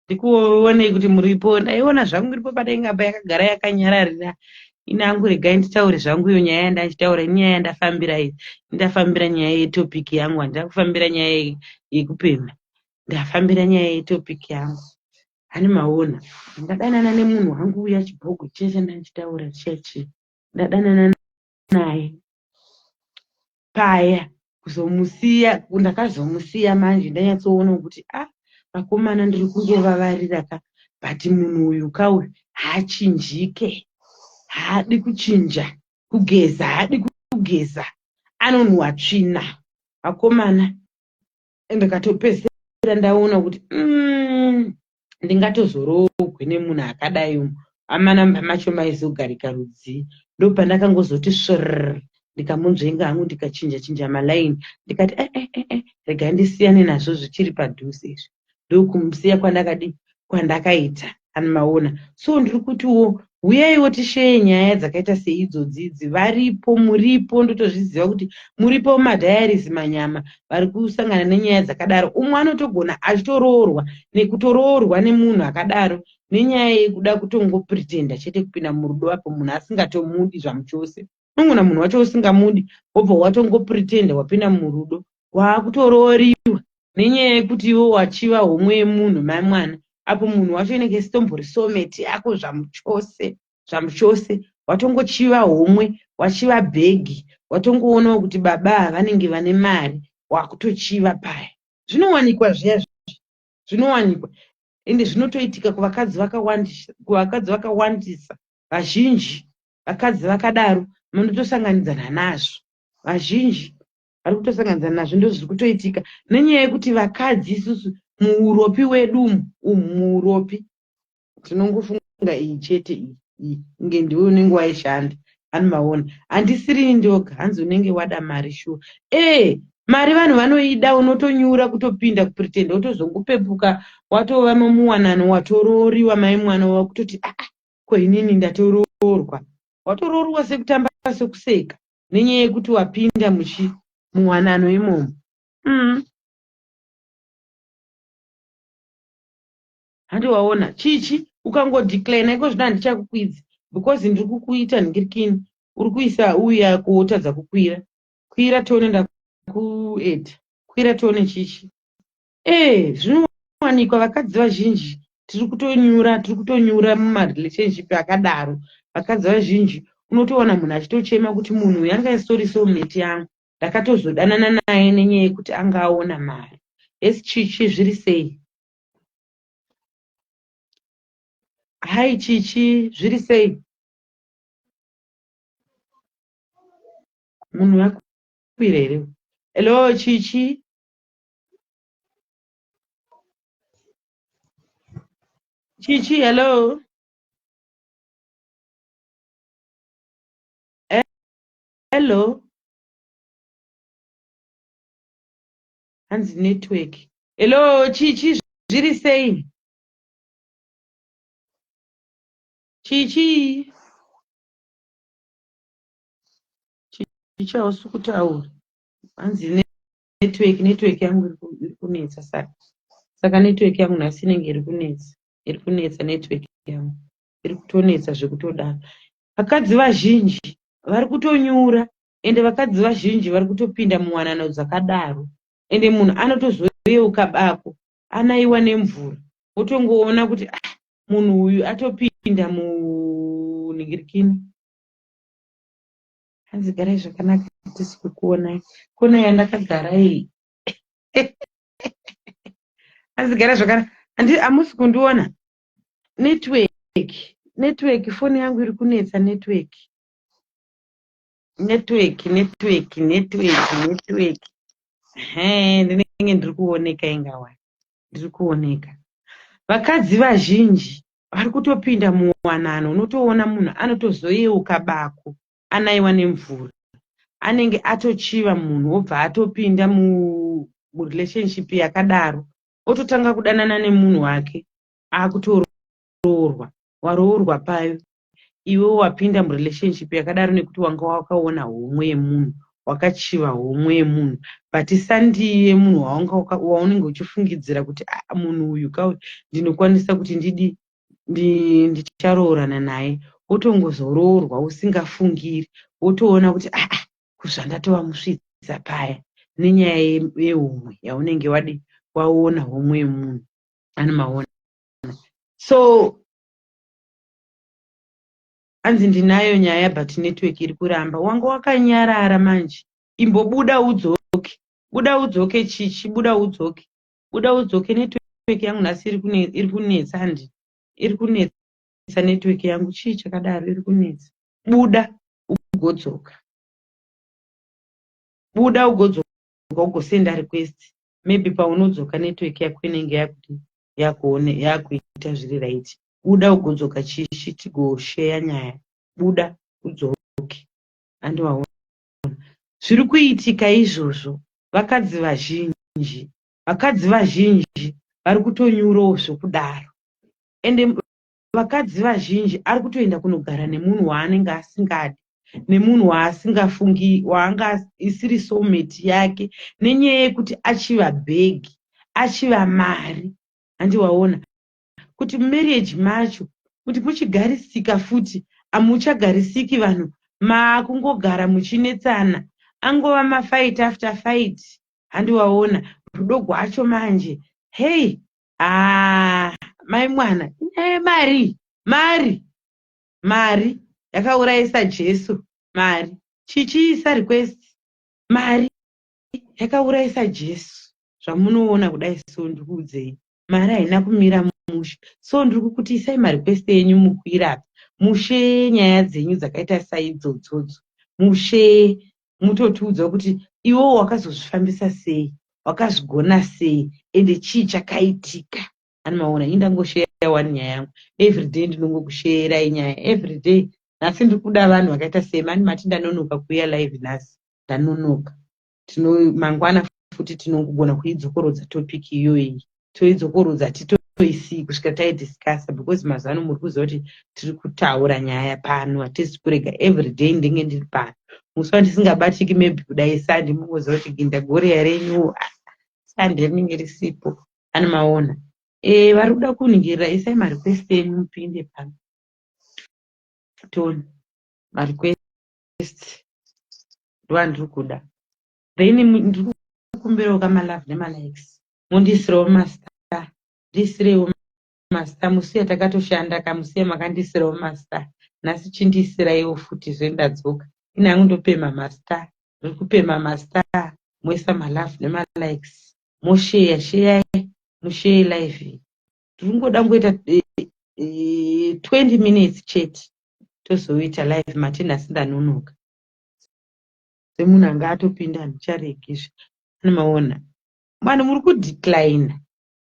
Ndikuone kuti muripo. Ndaiona zvangu iripo padenga apa yakagara yakanyararira. Inangu regai nditaure zvangu iyo nyaya yandachitaura, nyaya yandafambira iyi. Ndafambira nyaya yetopiki yangu, handina kufambira nyaya yekupema. Ndafambira nyaya yetopiki yangu. Maona. Ndadanana nemunhu wangu uya chibhogo chese ndachitaura chechi. Ndadanana naye. Paya kuzomusiya, ndakazomusiya manje ndanyatsoona kuti vakomana ndiri kungovavarira ka, but munhu uyu kauyu haachinjike. Haadi kuchinja, kugeza, haadi kugeza. Anonhuhwa tsvina. Vakomana. Ndikatopedzera ndaona kuti ndingatozorogwe nemunhu akadai. Amanamba macho maizogarika rudzi. Ndopandakangozoti svorr, ndikamunzvenga hangu ndikachinja malaini. Ndikati rega ndisiyane nazvo zvichiri padhuze izvi. Ndokumusiya kwandakaita. Maona. So ndiri kutiwo uyaiwo tisheye nyaya dzakaita seidzodzi. Varipo, muripo, ndotozviziva kuti muripo mumadhayaris manyama vari kusangana nenyaya dzakadaro. Umwe anotogona achitoroorwa nekutoroorwa nemunhu akadaro nenyaya yekuda kutongopretenda chete kupinda murudo apo munhu asingatomudi zvamuchose. Unogona munhu wacho usingamudi wobva watongopretenda wapinda murudo, waakutorooriwa nenyaya yekuti iwo wachiva homwe yemunhu mamwana. Apo munhu wacho inenge sitombori someti yako zvamuchose. Watongochiva homwe, wachiva bhegi, watongoonawo kuti baba vanenge vane mari, wakutochiva paya. Zvinowanikwa zviya, zvinowanikwa. Ende zvinotoitika kuvakadzi vakawandisa. Vazhinji vakadzi vakadaro munotosanganidzana nazvo. Vazhinji vari kutosanganidzana nazvo, ndozviri kutoitika nenyaya yekuti vakadzi isusu muuropi wedu muuropi tinongofunga iyi chete iyi nge ndiwe unenge waishanda. Maona. Handisiri ndoga, hanzi unenge wada mari shuwa. Mari vanhu vanoida, unotonyura kutopinda kupretenda, wotozongopepuka watova nomuwanano, watorooriwa mai mwana wakutoti ko inini ndatoroorwa. Watoroorwa sekutamba sekuseka nenyaya yekuti wapinda muwanano imomo. Handiwaona chichi ukangodecline iko zvino handichakukwidzi because ndiri kukuita nhingirikini. Uri kuisa uya kuotadza kukwira. Kwira tione ndakuedha. Kwira tione chichi. Zvinowanikwa vakadzi vazhinji tiri kutonyura mumarelationship akadaro. Vakadzi vazhinji unotoona munhu achitochema kuti munhu uyu anga isitori soulmate yangu, ndakatozodanana naye nenyaya yekuti anga aona mari. Esi Chichi, zviri sei? Hai Chichi, zviri sei? Munhu wakwira here? Hello Chichi? Chichi, hello? Hello? Hanzi network. Hello Chichi, zviri sei? Chichi? Chichi hausi kutaura. Hanzi network yangu iri kunetsa saka network yangu nhasi inenge iri kunetsa network yangu iri kutonetsa zvekutodaro. Vakadzi vazhinji vari kutonyura, ende vakadzi vazhinji vari kutopinda muwanano dzakadaro, ende munhu anotozoyeuka bako anaiwa nemvura, wotongoona kuti munhu uyu atopinda munhingirikini. Hanzi garai zvakanaka, tisi kukuonai. Kona yandakagara iyi. Hanzi garai zvakanaka. Hamusi kundiona. Network, foni yangu iri kunetsa network. Ndinenge ndiri kuoneka ingawa. Ndiri kuoneka. Vakadzi vazhinji vari kutopinda muwanano, unotoona munhu anotozoyeuka bako anaiwa nemvura, anenge atochiva munhu, obva atopinda murelationship yakadaro, ototanga kudanana nemunhu wake, akutoroorwa. Waroorwa payo, iwe wapinda murelationship yakadaro nekuti wanga wakaona homwe yemunhu, wakachiva homwe yemunhu, but sandiye munhu waunenge uchifungidzira kuti munhu uyu ndinokwanisa kuti ndicharoorana naye, wotongozoroorwa usingafungiri, wotoona kuti kuzvandatova musvitsa paya nenyaya yehomwe yaunenge waona homwe yemunhu anomaona. So hanzi ndinayo nyaya but network iri kuramba. Wanga wakanyarara manje, imbobuda udzoke Chichi, buda udzoke. Network yangu nhasi iri kunetsa, handi iri kunetsa network yangu. Chii chakadaro, iri kunetsa. Buda ugodzoka ugosenda request, maybe paunodzoka network yako inenge yakuita zviri right. Buda ugodzoka Chichi, tigoshare nyaya. Buda udzoke. Andiwaona zviri kuitika izvozvo. Vakadzi vazhinji vari kutonyurawo zvokudaro, ende vakadzi vazhinji ari kutoenda kunogara nemunhu waanenge asingadi, nemunhu waasingafungi, waanga isiri soulmate yake, nenyaya yekuti achiva bhegi, achiva mari. Handiwaona kuti mumarriage macho, kuti muchigarisika futi, hamuchagarisiki vanhu makungogara muchinetsana, angova mafight after fight. Handiwaona rudo rwacho manje, hei, mai mwana, mari yakaurayisa Jesu. Mari chichiisa request, mari yakaurayisa Jesu. Zvamunoona kudai, so ndikuudzei, mari haina kumira mushe. So ndiri kukutiisai marequest enyu mukuirapa, mushe nyaya dzenyu dzakaita saidzodzo, mushe mutotiudza kuti iwewo wakazozvifambisa sei, wakazvigona sei, ende chii chakaitika. Anomaona indangoshera one nyaya yangu everyday, ndinongokusherai nyaya everyday. Nhasi ndiri kuda vanhu vakaita semani mati ndanonoka kuuya live nhasi, ndanonoka. Mangwana futi tinongogona kuidzokorodza topic iyoyi, toidzokorodza titoisii kusvika taidiscassa, because mazano muri kuziva kuti tiri kutaura nyaya pano, hatisi kurega everyday ndinge ndiri pano. Musi wandisingabatiki maybe kudai sandi, mungoziva kuti gindagoreya renyu sandi rinenge risipo. Anomaona vari kuda kuningirira, isai marequest enyu mupinde pano. Toni marequest ndowandiri kuda, then ndiri kukumbirawo kamalove nemalikes, mundisirewo mastar, ndisirewo mastar. Musiya takatoshanda kamusiya makandisirewo mastar, nhasi chindisiraiwo futi zvendadzoka ine hangu ndopema mastar muri kupema mastar moisa malove nemalikes mosheya sheyai musheye live tiri kungoda kungoita 20 minutes chete tozoita live matenhasi ndanonoka semunhu anga atopinda handicharegizve ane maona mwana muri kudecline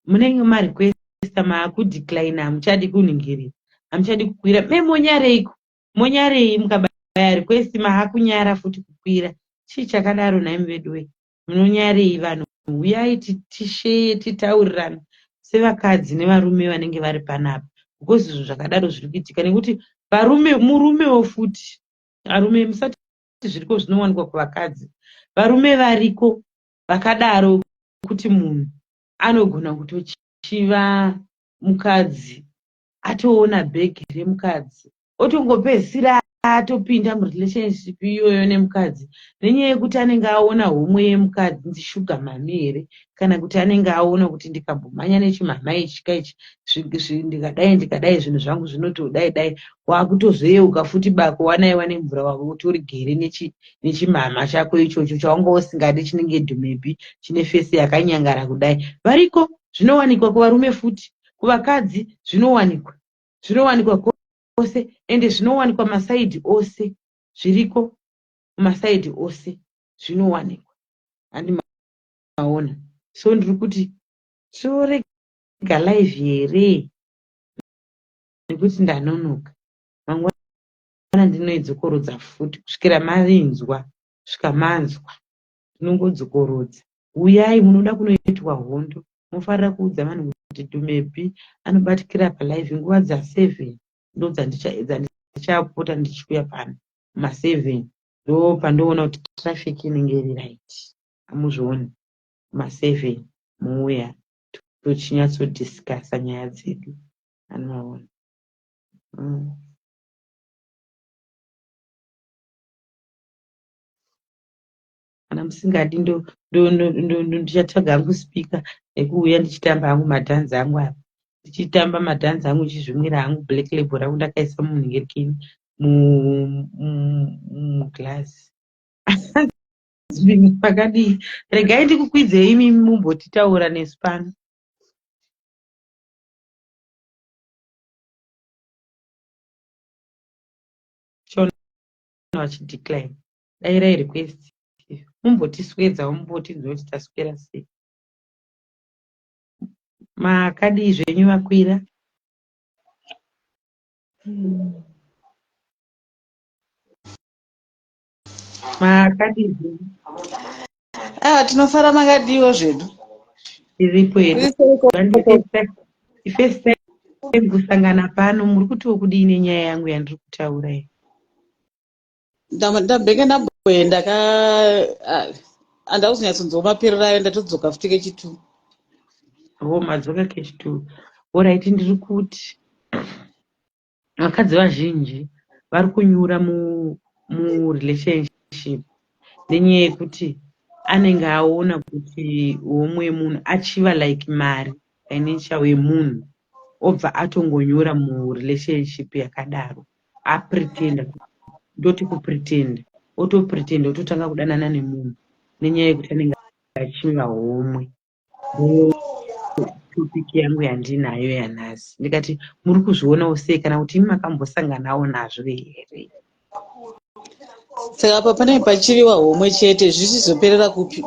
munenge marequesta maakudecline hamuchadi kuningirira hamuchadi kukwira memonyareiko monyarei mukabaya request maakunyara futi kukwira chii chakadaro naimi vedu wei munonyarei vanhu uyai tisheye titaurirana sevakadzi nevarume vanenge vari panapa because izvo zvakadaro zviri kuitika nekuti murumewo futi varume musati zviriko zvinowanikwa kuvakadzi varume variko vakadaro kuti munhu anogona kutochiva mukadzi atoona bhegi remukadzi otongopedzisira atopinda murelationship iyoyo nemukadzi nenyaya yekuti anenge aona homwe yemukadzi ndishuga mami here kana kuti anenge aona kuti ndikambomhanya nechimhama ichika ichi ndikadai zvinhu zvangu zvinotodai dai wakutozoyeuka futi bako wanaiwa nemvura wako kuti uri gere nechimhama chako ichocho chaunga usingadi chinenge dhumepi chine fesi yakanyangara kudai variko zvinowanikwa kuvarume futi kuvakadzi zvinowanikwa ose ende zvinowanikwa masaidhi ose zviriko masaidhi ose zvinowanikwa handi maona so ndiri kuti torega live here nekuti ndanonoka mangwana ndinoidzokorodza futi kusvikira marinzwa kusvika manzwa ndinongodzokorodza uyai munoda kunoitwa hondo mofarira kuudza vanhu kuti dhumepi anobatikira palive nguva dza7 ndo dzandichapota ndichiuya pano ma7 ndo pandoona kuti traffic inenge iri right amuzvioni ma7 muuya tochinyatso nyaya dzedu anomaona kana musingadi ndichatsvaga hangu spika nekuuya ndichitamba hangu madhanzi angu apa ndichitamba madhanzi angu chizvimwira hangu black label rangu ndakaisa munhengerekeni muglazi pakadii regai ndikukwidzei imi mumbotitaura nesu pano chona vachidecline dairai request mumbotiswedzawo mumbotidza kuti taswera sei makadii zvenyu vakwira makadii zvenyu tinofara makadiwo zvedu iripo here ifirst time kusangana pano muri kutiwo kudii nenyaya yangu yandiri kutaura iyi ndabheke ndamboenda handausi nyatsonzomapererayo ndatodzoka futi kechitu madzoka kechitu oraiti ndiri kuti vakadzi vazhinji vari kunyura murelationship nenyaya yekuti anenge aona kuti homwe munhu achiva like mari financial yemunhu obva atongonyura murelationship yakadaro apretenda ndoti kupretenda otopretenda ototanga kudanana nemunhu nenyaya yekuti anenge achiva homwe topiki yangu yandinayo yanhasi ndikati muri kuzvionawo sei kana kuti imi makambosanganawo nazvo here saka apa pane pachiviwa homwe chete zvichizoperera kupi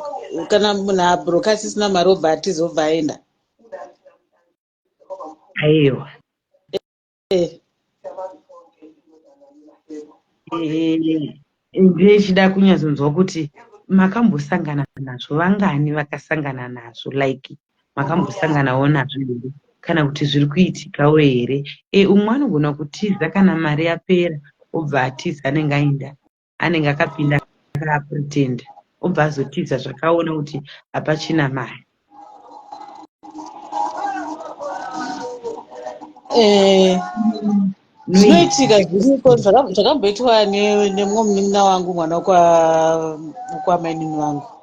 kana munhu abhuroka asisina mari obva atizobva aenda aiwa ndechida kunyatsonzwa kuti makambosangana nazvo vangani vakasangana nazvo like makambosanganawo nazvo here kana kuti zviri kuitikawo here umwe anogona kutiza kana mari yapera obva atiza anenge aenda anenge akapinda akapretenda obva azotiza zvakaona kuti hapachina mari zvinoitika zviriko zvakamboitwa nemumwe munin'ina wangu mwana kwamainini wangu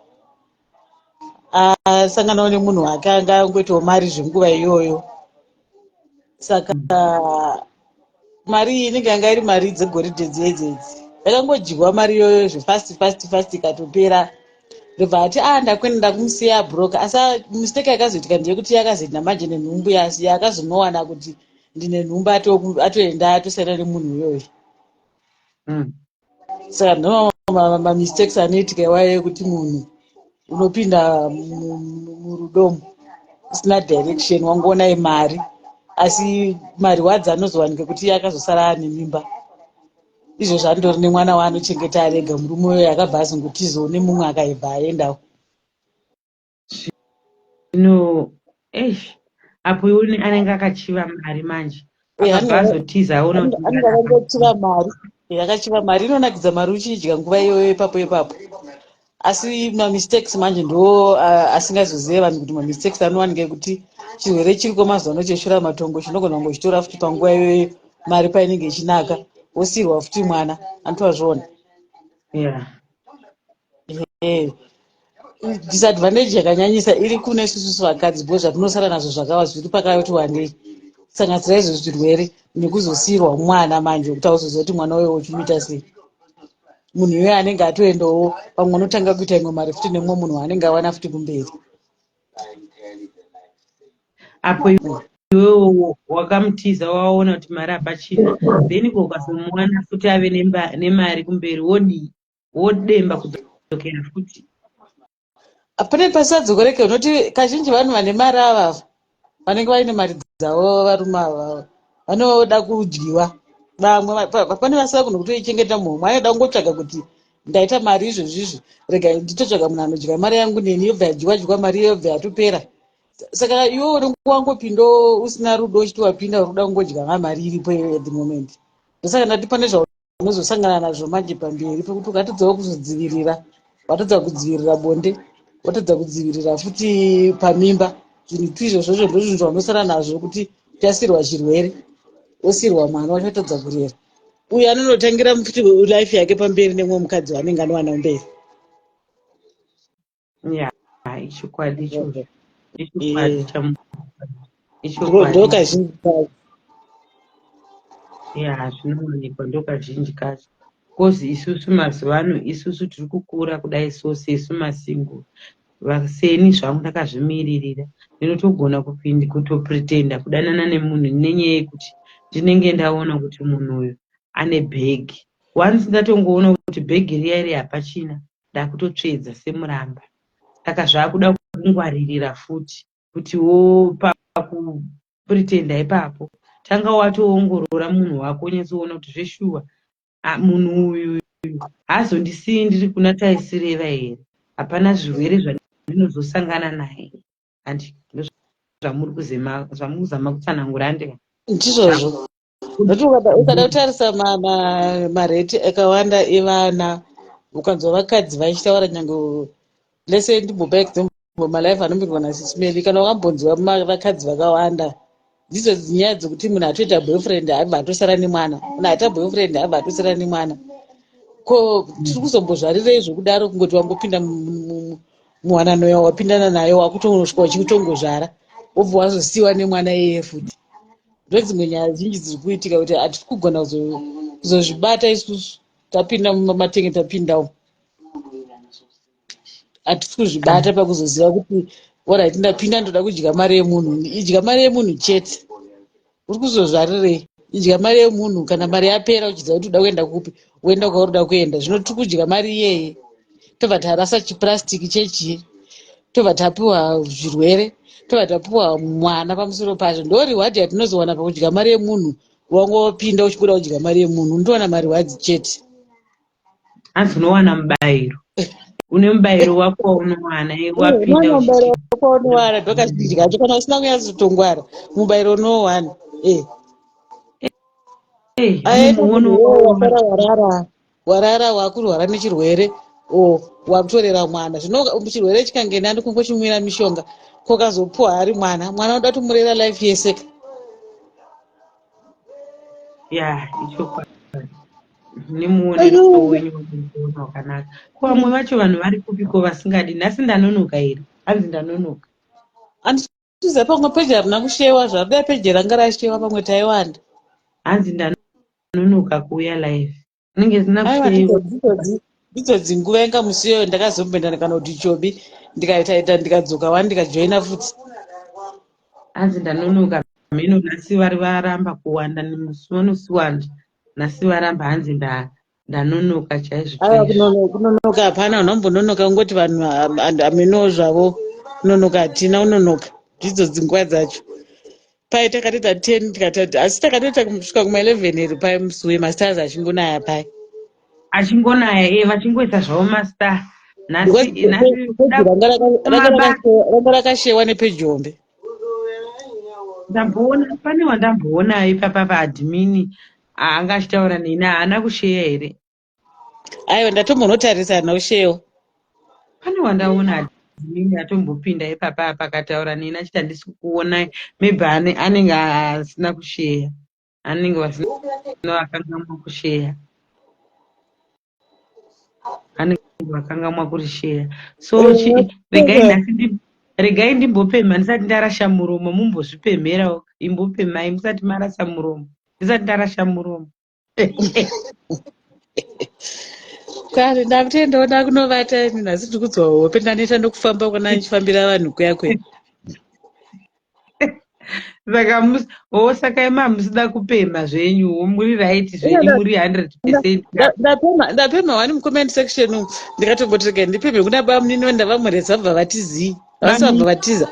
asanganawo nemunhu wake anga angoitawo mari zvenguva iyoyo saka mari iyi inenge yanga iri mari dzegoridhe dziedzedzi, yakangojigwa mari iyoyo zvefast ikatopera. Ndobva ati ndakwenda kumusiya abhuroka. Asi mistake yakazoitika ndeyekuti yakazoti namanje nenhumbu yasiya, akazonowana kuti ndine nhumbu atoenda atosiyana nemunhu iyoyo. Saka mamistakes anoitika iwayo yekuti munhu unopinda murudomo usina direction, wangoona mari, asi mariwadzi anozowanika kuti akazosara ane mimba. Izvo zvandori nemwana waanochengeta arega, murume uyo akabva azongotizawo nemumwe akaibva aendawo. Apo ioni anenge akachiva mari manje, akabva azotiza aona kuti anenge akangochiva mari, akachiva mari. Inonakidza mari uchidya nguva iyoyo ipapo. Asi mamistakes manje ndo asingazozive vanhu kuti mamistakes anowanika ekuti chirwere chiriko mazuva ano cheshura matongo chinogona kungochitora futi panguva iyoyo mari painenge ichinaka, wosiyirwa futi mwana. Anotozviona disadvantage yakanyanyisa iri kune isusu vakadzi, bo zvatinosara nazvo zvakawa zviri pakati wandei sanganisira izvo zvirwere nekuzosiyirwa mwana manje, kuti auzoziva kuti mwana uyo uchimuita sei. Munhu iyoyo anenge atoendawo pamwe unotanga kuita imwe mari futi nemumwe munhu waanenge awana futi kumberi. Apo iwewo wakamutiza waona kuti mari hapachina, then ukazomuwana futi ave nemari kumberi, wodemba kudzokera futi. Pane pasadzokoreke, unoti kazhinji vanhu vane mari ava vanenge vaine mari dzavo, varume ava vanoda kudyiwa. Vamwe pane vasina kuno kutoichengeta mumwe, anoda kungotsvaga kuti ndaita mari izvozvizvi, rega nditotsvaga munhu anodya mari yangu neni, yobva yadyiwa mari iyo yobva yatopera. Saka iwe unenge wangopindo usina rudo, uchiti wapinda urikuda kungodya mari iripo at the moment. Ndosaka ndati pane zvaunozosangana nazvo manje pamberi pekuti ukatodzawo kuzodzivirira, watodza kudzivirira bonde, watodza kudzivirira futi pamimba. Zvinhu tu izvozvo ndozvinhu zvaunosara nazvo, kuti utasirwa chirwere, osirwa mwana wachatodza kurera. Uyu anonotangira futi life yake pamberi nemwe mukadzi waanenge anowana mberi. Ichokwadi ichocho, ndokazhinji kacho zvinowanikwa, ndokazhinji kacho. Kozi isusu mazuva ano, isusu tiri kukura kudai so sesu masingo, seni zvangu ndakazvimiririra, ndinotogona kutopretenda kudanana nemunhu nenyaya yekuti ndinenge ndaona kuti munhu uyu ane bhegi. Once ndatongoona kuti bhegi riya iri hapachina, ndakutotsvedza semuramba. Saka zvakuda kungwaririra futi kutiwo pakupretenda ipapo tanga watoongorora munhu wako, unyatsoona kuti zveshuwa munhu uyu haazondisii ndiri kuna taisireva here, hapana zvirwere zvandinozosangana naye. Handi zvamuri kuzama kutsanangura ndika ndizvozvo. Nokuti ukada kutarisa mareti akawanda evana, ukanzwa vakadzi vachitaura nyange lese ndimbopa example malife anombirwa nasismeri, kana wakambonzwa vakadzi vakawanda, ndidzo nyaya dzokuti munhu atoita boyfriend abva atosara nemwana, munhu aita boyfriend abva atosara nemwana. Ko tiri kuzombozvarirei zvokudaro, kungoti wangopinda muwanano wapindana nayo wakutonosvika uchitongozvara wobva wazosiyiwa nemwana iyeye futi. Ndodzimwe nyaya zhinji dziri kuitika kuti hatiri kugona kuzozvibata isusu tapinda mumatenge tapindawo, hatisi kuzvibata pakuzoziva kuti orit ndapinda ndoda kudya mari yemunhu. Idya mari yemunhu chete, uri kuzozvarirei? Idya mari yemunhu, kana mari yapera uchiziva kuti uda kuenda kupi, woenda kwauroda kuenda. Zvino tiri kudya mari iyeye, tobva tarasa chipurasitiki chechiye, tobva tapiwa zvirwere, tobva tapiwa mwana pamusoro pacho. Ndo rewadi yatinozowana pakudya mari yemunhu. Wangopinda uchikuda kudya mari yemunhu, unotowana mariwadzi chete. Hanzi unowana mubayiro, une mubayiro wako waunowana wapinda mubayiro wako waunowana. Ndokazhinji kacho kana usina kunyatsoitongwara mubayiro unowana. Warara wakurwara nechirwere, wakutorera mwana. Zvino chirwere chikangena andokungochimwira mishonga, kokazopuwa hari mwana unoda kumurera life yese. Ichokwadi nemuonero wenyu wakanaka. Vamwe vacho vanhu vari kupiko vasingadi. Nhasi ndanonoka here? Hanzi ndanonoka. Handitiziva, pamwe peji harina kushewa, zvaruda peji ranga rashewa, pamwe taiwanda. Hanzi ndanonoka. ndanonoka kuuya live, inenge zina aiwa kusheiwa. ndidzo dzinguva inga musi iyoyo ndakazombenda kana kuti chobi ndikaita ndikadzoka wani ndikajoina futi. Hanzi ndanonoka mhino nhasi varamba kuwanda, musi wanosiwanda nhasi varamba, hanzi ndanonoka chaizvo aiwa chaizvo. kunonoka hapana, unombononoka kungoti vanhu ameno zvavo kunonoka hatina, unonoka ndidzo dzinguva dzacho. Pai takatoita 10 tikatati asi takatoita kusvika kuma11 iri pai musi wemastars achingonaya pai Achingonaya vachingoita zvavo mastar. because Nhasi peji kumaba ranga rakashewa nepejombe. ndamboona, pane wandamboonayo ipapa paadhimini anga achitaura neni, haana kusheya here? Aiwa ndatombonotarisana ushewo. Pane wandaona adhimini atombopinda ipapa apa akataura neni achiti handisi kuona, maybe anenge asina kusheya, anenge vasina vakangamwa kusheya, anenge vakangamwa kurisheya. So regai ndimbopemha ndisati ndarasha muromo, mumbozvipemherawo, imbopemhai musati marasa muromo, ndisati ndarasha muromo. Kare ndakutendaona kunovata ini nhasi tiri kudzwa hope ndanoita nokufamba kana ndichifambira vanhu kuya kuya. Saka saka ima musida kupemha zvenyuwo, muri right zvenyu, muri 100%. Ndapemha wani mucomment section umu ndikatombotireka ndipemhe kuna bamunini vandava mureza bva vatizii vasi vabva vatiza.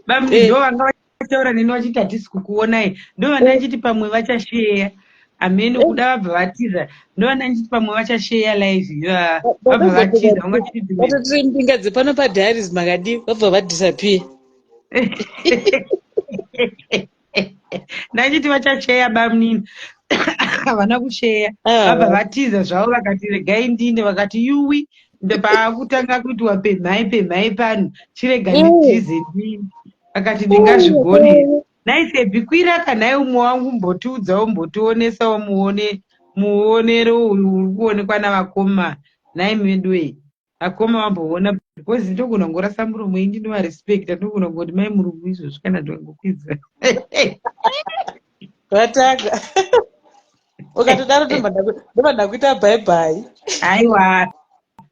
Bamuni ndo vanga vachitaura neni vachiti hatisi kukuonai, ndo vandachiti pamwe vachasheya amene kuda vabva vatiza, ndo vandachiti pamwe vachasheya live vabva vatiza vatotiri mbingadze pano padiaries makadi vabva vadisappear. ndachiti vachasheya bamunini havana kusheya, vabva vatiza zvavo vakati regai ndine, vakati yuwi paakutanga kuti pemhai pano chirega nditize ndini, vakati ndingazvigone. Naisebi kwira kanhai umwe wangu mbotiudzawo, mbotionesawo muonero uyu uri kuonekwa navakoma, nhai medwei vakoma vamboona, because ndogona ngorasa muromo indi ndinovarespekta, ndogona ngoti mai murungu izvozvo kana ndokwidza vatanga ukatodaro ndobva kuita bhaibhai. aiwa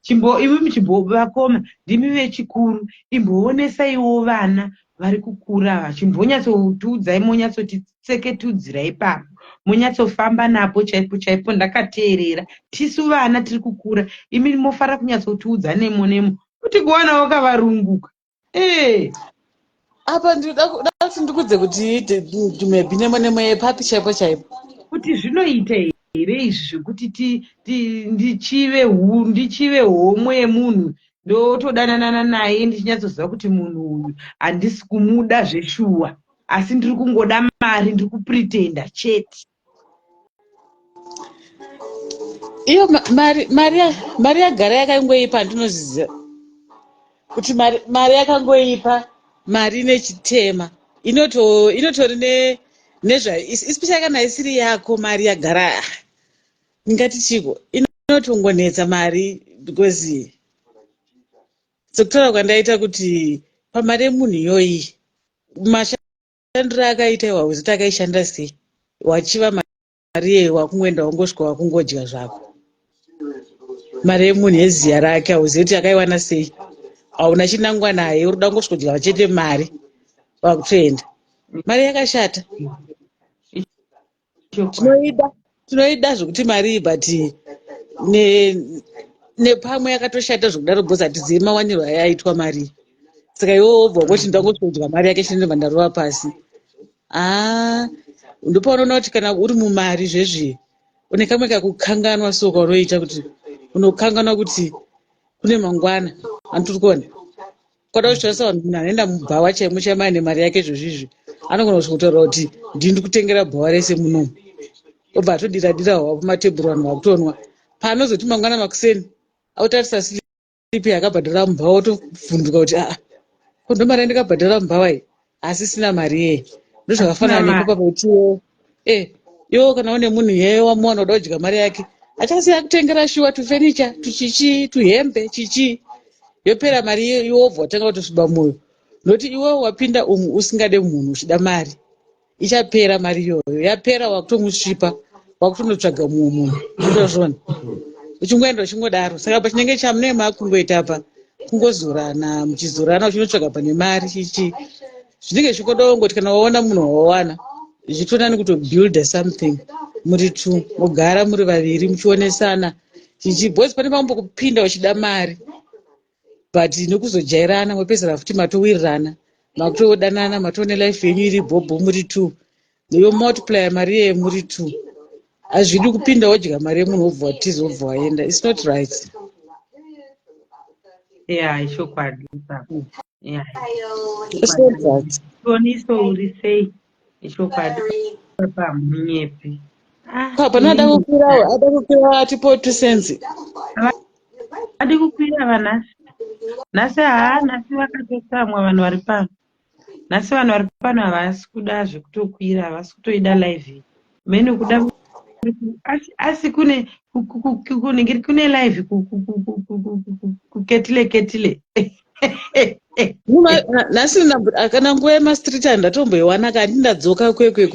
imi vakoma ndimi vechikuru, imboonesaiwo vana vari kukura ava, chimbonyatsotiudzai, monyatsotiseketudzira ipapo, monyatsofamba napo chaipo chaipo, ndakateerera. Tisu vana tiri kukura, imi mofanira kunyatsotiudza nemo kuti kuwanawo kavarunguka. Apa ndinoda kuti ndikudze kuti maybe nemo yepapi chaipo chaipo kuti zvinoita here izvi zvekuti ndichive homwe yemunhu ndotodanana naye ndichinyatsoziva kuti munhu uyu handisi kumuda zveshuwa, asi ndiri kungoda mari, ndiri kupritenda chete. iyo mari yagara yakangoipa. Ndinoziziva kuti mari yakangoipa, mari nechitema inotori especially kana isiri yako mari yagara, ingati chiko inotongonetsa mari, because sekutaura kwandaita kuti pamari yemunhu iyoyi mashandiro akaita iwawe zoti akaishanda sei, wachiva mari iyeyi wakungoenda wangosvika wakungodya zvako. Mari yemunhu yeziya rake hauzivi kuti akaiwana sei, hauna chinangwa naye, uri kuda ngosvodya chete mari wakutoenda. Mari yakashata, tinoida zvokuti mari, but nepamwe yakatoshata zvokudaro, bhozi hatizivi mawanirwo ayaitwa mari. Saka iwo obva ngoti ndangosvodya mari yake chinobva ndarova pasi. Ndopaunoona kuti kana uri mumari zvezvi une kamwe kakukanganwa so kaunoita kuti unokanganwa kuti kune mangwana andiri kuona kwada kuchitasa vanhu munhu anoenda mubhawa chaimo chaimo ane mari yake zvozvizvi anogona kutaura kuti ndiri kutengera bhawa rese munomu, obva atodira hwa pamatebhuru vanhu vakutonwa. Paanozoti mangwana makuseni autarisa silipi yakabhadhara mubhawa otovhunduka kuti kondo mari andikabhadhara mubhawa iyi asi sina mari yeye. Ndozvakafanana neipapa pautiwo iwo kana une munhu yeye wamuwana uda kudya mari yake achasiya kutengera shuwa tufenicha tuchichi tuhembe chichi, yopera mari iwo obva watanga kutosviba mwoyo, nokuti iwewo wapinda umu usingade munhu uchida mari, ichapera mari iyoyo, yapera wakutomusvipa wakutondotsvaga mumwe munhu ndotozvona uchingoenda uchingodaro. Saka pachinenge chamune makungoita pa kungozorana muchizorana uchinotsvaga pane mari chichi zvinenge zvikodawo ngoti kana waona munhu wawana zvichitonani kutobuilda something muri two mogara muri vaviri muchionesana chichi bosi pane pambokupinda uchida mari but nekuzojairana mopedzera futi matowirirana makutodanana matoone life yenyu iri bhobho muri two neyo multiply mari yeye muri two. Hazvidi kupinda wodya mari yemunhu wobva watiza wobva waenda. It's not right. Yeah, chokwadi. Yeah. It's not right. Toniso uri sei chokwadi pamunyepi. Panoda kukwirawo, ada kukwira atipo 2 cents. Adi kukwira vanasi. Nasi nasi vakatotsamwa vanhu vari pano. Nasi vanhu vari pano havasi kuda zvekutokwira, havasi kutoida live. Mene kuda asi kune live kuketile Nasi kana nguva yemastreet handatomboiwana kani ndadzoka kwekwe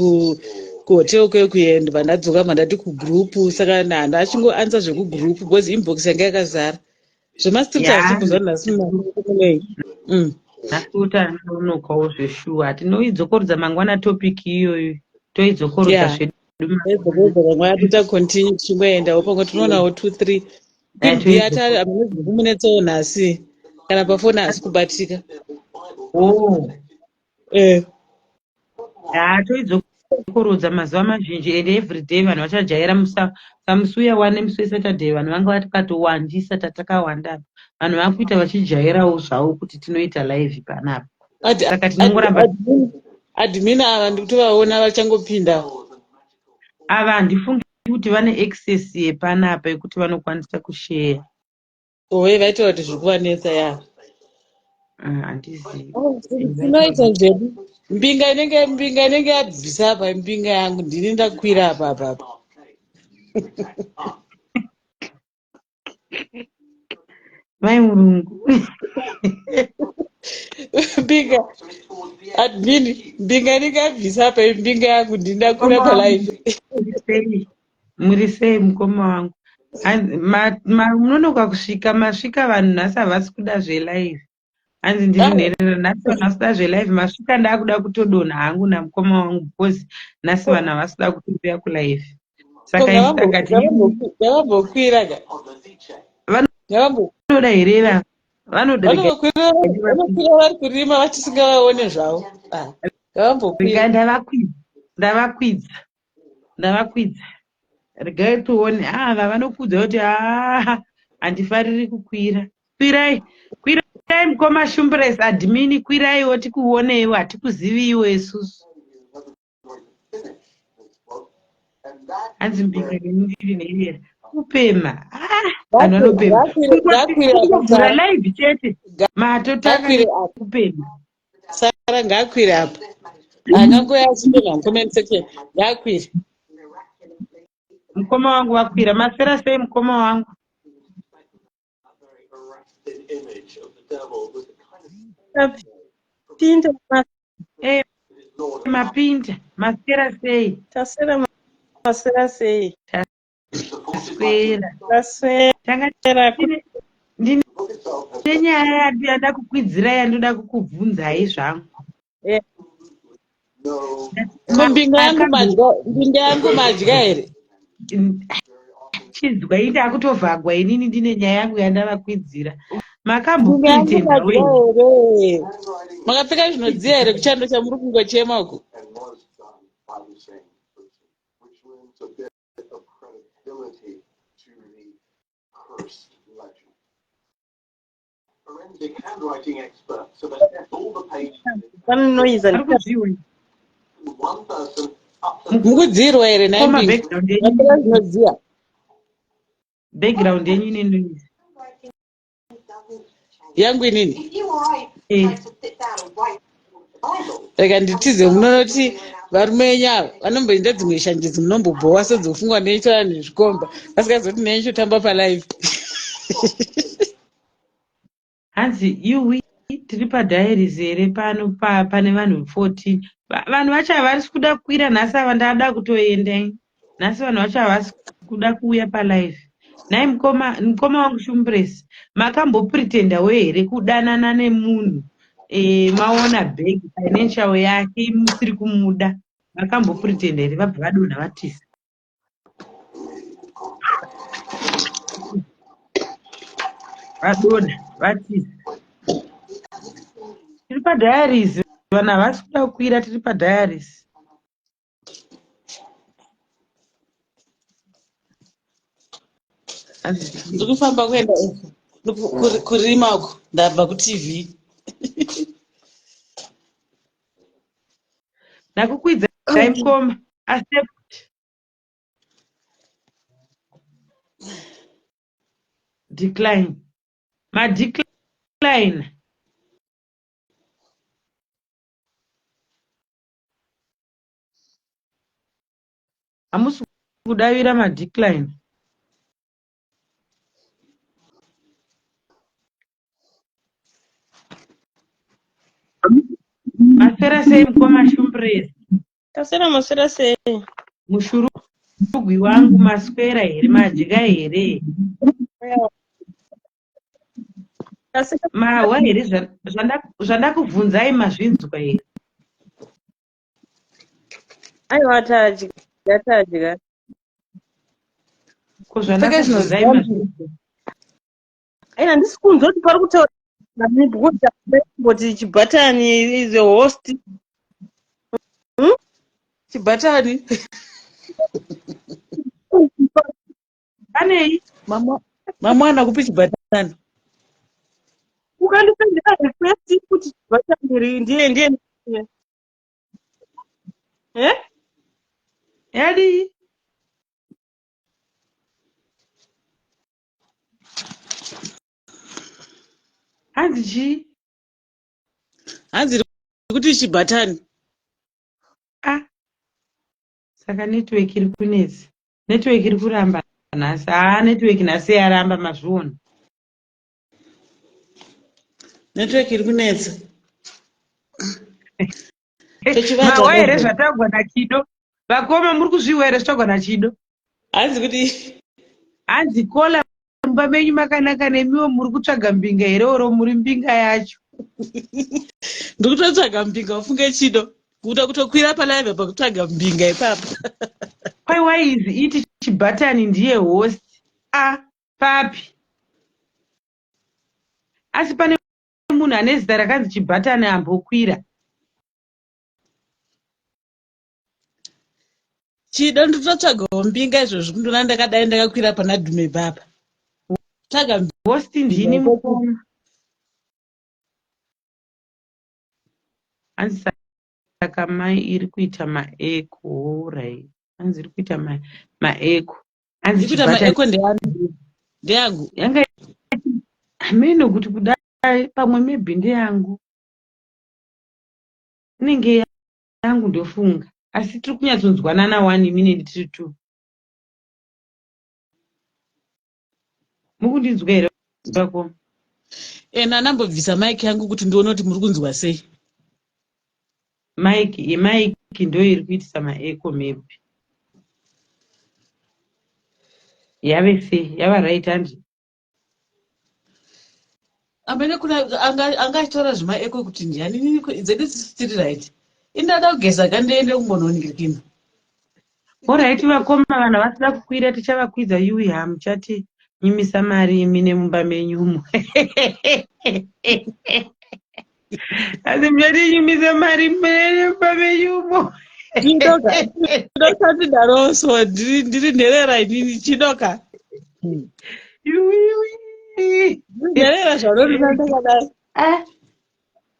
kuhotel kwekwe ndibva ndadzoka mandati kugroupu saka handachingoanza zvekugroupu because inbox yanga yakazara zvemastreet hazvimbozva nhasi munei. Nhasi utanonokawo zveshuwa tinoidzokorodza mangwana topic iyoyo toidzokorodza zvedu mangwana toita continue tichingoendawo pamwe tinoonawo 2-3 iyata munetsawo nhasi kana pafoni hasi kubatika. Toidzokorodza mazuva mazhinji and everyday vanhu vachajaira samusi uya wane musi wesaturday vanhu vanga vatikatowandisa tatakawanda vanhu vakuita vachijairawo zvavo kuti tinoita live panapa saka tinongoramba admin ava ndikutovaona vachangopinda ava handifungi kuti vane access yepanapa yekuti vanokwanisa kusheya vaita kuti zviri kuvanetsa ya handizivi tinoita zvedu mbinga inenge yabvisa apa mbinga yangu ndini ndakwira apa mai murungu mbinga admin mbinga inenge yabvisa apa mbinga yangu ndini ndakwira palive. Muri sei mukoma wangu munonoka kusvika masvika vanhu nhasi havasi kuda zvelive hanzi ndinonherera nhasi vanhu vasida zvelive masvika ndaakuda kutodonha hangu namukoma wangu because nhasi vanhu havasi kuda kutouya kulive saka yavambokwira vanoda herera vanoda vari kurima vatisingavaone zvavo ndavakwidza regai tuone ava vanokudza kuti handifariri kukwira kwirai mukoma shumbres admini kwiraiwo tikuoneiwo hatikuziviwo isusu hanzi mbinga nemindiri neirera kupema vanhu vanopema kuvhura live chete matotanga kupema sara ngaakwire apa angangoya achipema mucomment section ngaakwire. Mukoma wangu wakwira masera sei mukoma wangu mapinda masera sei Masera sei taswera ndine nyaya yada kukwidzirai yandoda kukubvunzai zvangu mbinga yangu madya here chidzwa ini akutovhagwa inini ndine nyaya yangu yandavakwidzira makambopiritenha here makapfeka zvinodziya here kuchando chamuri kungochema uku mukudzirwa here naipapfeka zvinodziya background yenyu ine noise yangu inini rega nditize munonoti varume venyu ava vanomboenda dzimwe shanjidzi munombobhowa sedzofungwa neitoa nezvikomba vasikazoti neichotamba palive hanzi iwi tiri padiaries here pano pane vanhu 14 vanhu vacho havari kuda kukwira nhasi ava ndada kutoenda nhasi vanhu vacho havasi kuda kuuya palive. Nhai mukoma wangu Shumbresi, makambopuritendawo here kudanana nemunhu maona bhegi financial yake musiri kumuda? Makambopuritenda here vabva vadonha vatiza? Vadonha vatiza. Tiri padiaries, vanhu havasi kuda kukwira, tiri padiaries. ndiri kufamba kuenda kurima uko, ndabva kutv. Nakukwidzai mukoma, accept, decline, madecline. Hamusi kudavira madecline. Masera sei mukoma Shumbresi? Tasera masera sei? Mushurugwi wangu maswera here, madya here, mahwa here, zvandakubvunzai mazvinzwa here? Aiwa tadya. Ko zvandakubvunzai mazvinzwa? Aina ndisi kunzwa kuti pari kutaura kuti Chibatani is a host. Chibatani Anei mamwana kupi Chibatani? Ukandipendera request kuti Chibatani ndiye yadi hanzi chii? Hanzi kuti Chibatani. Saka network iri kunetsa. Network iri kuramba nhasi. Network nhasi yaramba, mazviona. Network iri kunetsa. Mahwa here zvataugwa naChido. Vakoma muri kuzviwa here zvataugwa naChido? Hanzi kuti hanzi kola mumba menyu makanaka, nemiwo muri kutsvaga mbinga here, oro muri mbinga yacho? ndiri kutotsvaga mbinga, ufunge Chido kuda kutokwira palive pakutsvaga mbinga ipapa. Kwai waizi iti Chibatani ndiye host? Papi? Asi pane munhu ane zita rakanzi Chibatani ambokwira? Chido nditotsvagawo mbinga izvozvo, ndona ndakadai ndakakwira pana Dhume papa. Tsvaga host ndini mukoma. Hanzi saka mai iri kuita maeko, right? Hanzi iri kuita maeko. Hanzi kuita maeko ndeyangu. Yanga hameno kuti kudai pamwe maybe ndeyangu. Inenge yangu ndofunga. Asi tiri kunyatsonzwanana 1 minute tiri 2. Mukundinzwa here vakoma? Ndambobvisa maiki yangu kuti ndione kuti muri kunzwa sei. Maiki ndo iri kuitisa maeko maybe. Yave sei? Yava right handi? Amene kuna angatora zvimaeko kuti ndiani dzedu tiri right. Indada kugeza kandiende kumbononingirikina. Alright vakoma, vanhu vasida kukwira tichavakwidza yui hamuchati nyimisa mari imi nemumba menyumo. Asi muchati nyimisa mari imi nemumba menyumo. Ndinokati daroso ndiri nherera inini Chidoka. Nherera zvaronondakadai.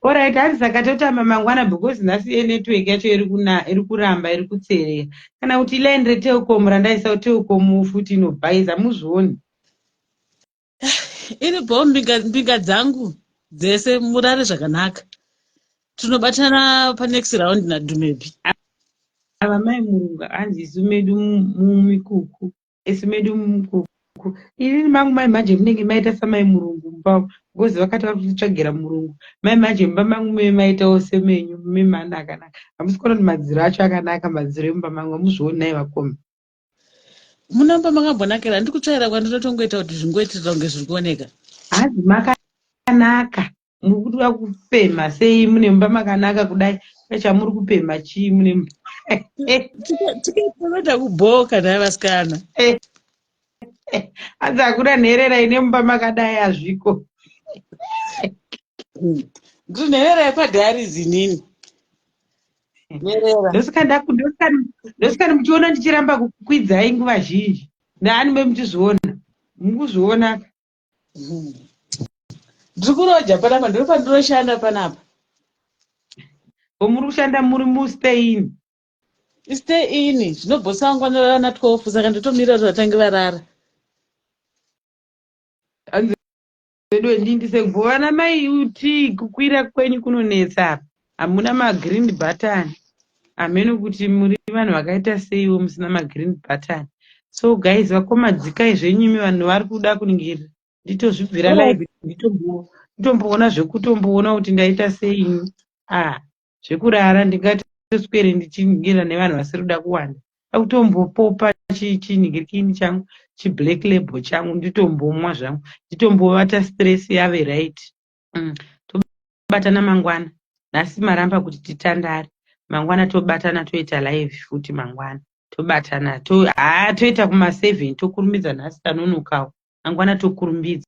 Alright, hanzi saka totamba mangwana because nhasi yenetwork yacho iri kuramba, iri kutserera. Kana kuti ilaendere Telkom, randaisa Telkom futi inobhaisa, muzvioni. Iripo mbinga dzangu dzese murare zvakanaka. Tunobatana panext round naDhumepi. Ava mai murunga hanzi isu medu mumikuku, isu medu mumukuku. Inini mangu mai manje munenge maita samai murungu mumba, because vakati vari kutsvagira murungu. Mai manje mumba mangu muve maitawo semenyu, muve manaka. Hamusi kuona kuti madziro acho akanaka, madziro emumba mangu, hamuzvioni nai vakoma? Munamba makambonakira handiri kutsvaira kwandinotongoita kuti zvingoitirira kunge zviri kuoneka. Hanzi makanaka. Muri kuda kufema sei mune mumba makanaka kudai? Chamuri kupema chii mune mumba? Tikaita kubhoka naye vasikana. Hanzi hakuna nherera ine mumba makadai hazviko. Ndiri nherera yepadharizi inini. Nherera. Ndosikani muchiona ndichiramba kukwidzai nguva zhinji. Naani memuchizviona. Mukuzviona. Ndiri kuroja panapa, ndiri pandinoshanda panapa. Muri kushanda muri muStein. Stay in zvinobhosa ngwana na 12 saka nditomira kuti vatange varara. Vedu ndindise kubhovana mai uti kukwira kwenyu kunonetsa. Hamuna magreen button. Ameno kuti muri vanhu vakaita seiwo musina magreen button. So guys, vakoma dzikai zvenyimi vanhu vari kuda kuningirira. Nditozvibvira live nditomboona zvekutomboona kuti ndaita sei. Zvekurara ndingatoswere ndichiningira nevanhu vasiri kuda kuwanda. Akutombopopa chiningirikini changu chiblack label changu nditombomwa zvangu nditombovata stress yave right. Tobatana mangwana nhasi maramba kuti titandare mangwana tobatana toita live futi mangwana tobatana toita kuma7 tokurumidza nhasi tanonokawo mangwana tokurumbidza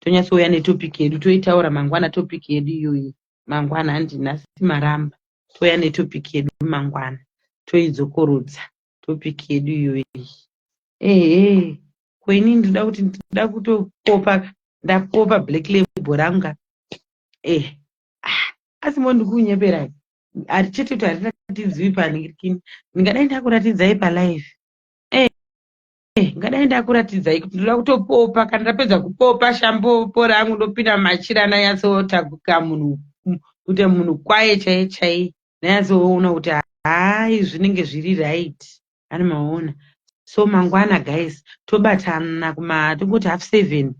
tonyatsouya netopic yedu toitaura mangwana topic yedu iyoyo mangwana handi nhasi maramba touya netopic yedu mangwana toidzokorudza topic yedu iyoyi. Kweni ndinoda kuti ndinoda kutokopa ndakopa black label ranga. Asi mondikunyepera ari chete kuti hatinatidziwi paningirikini ndingadai ndakuratidzai palive. Ngadai ndakuratidzai kuti ndoda kutopopa kana ndapedza kupopa shambopo rangu ndopinda machira nanyatsotakuka munhu kuti munhu kwaye chaiye chaiye nanyatsoona kuti hai zvinenge zviri right. Ani maona. So mangwana guys tobatana tongoti half 7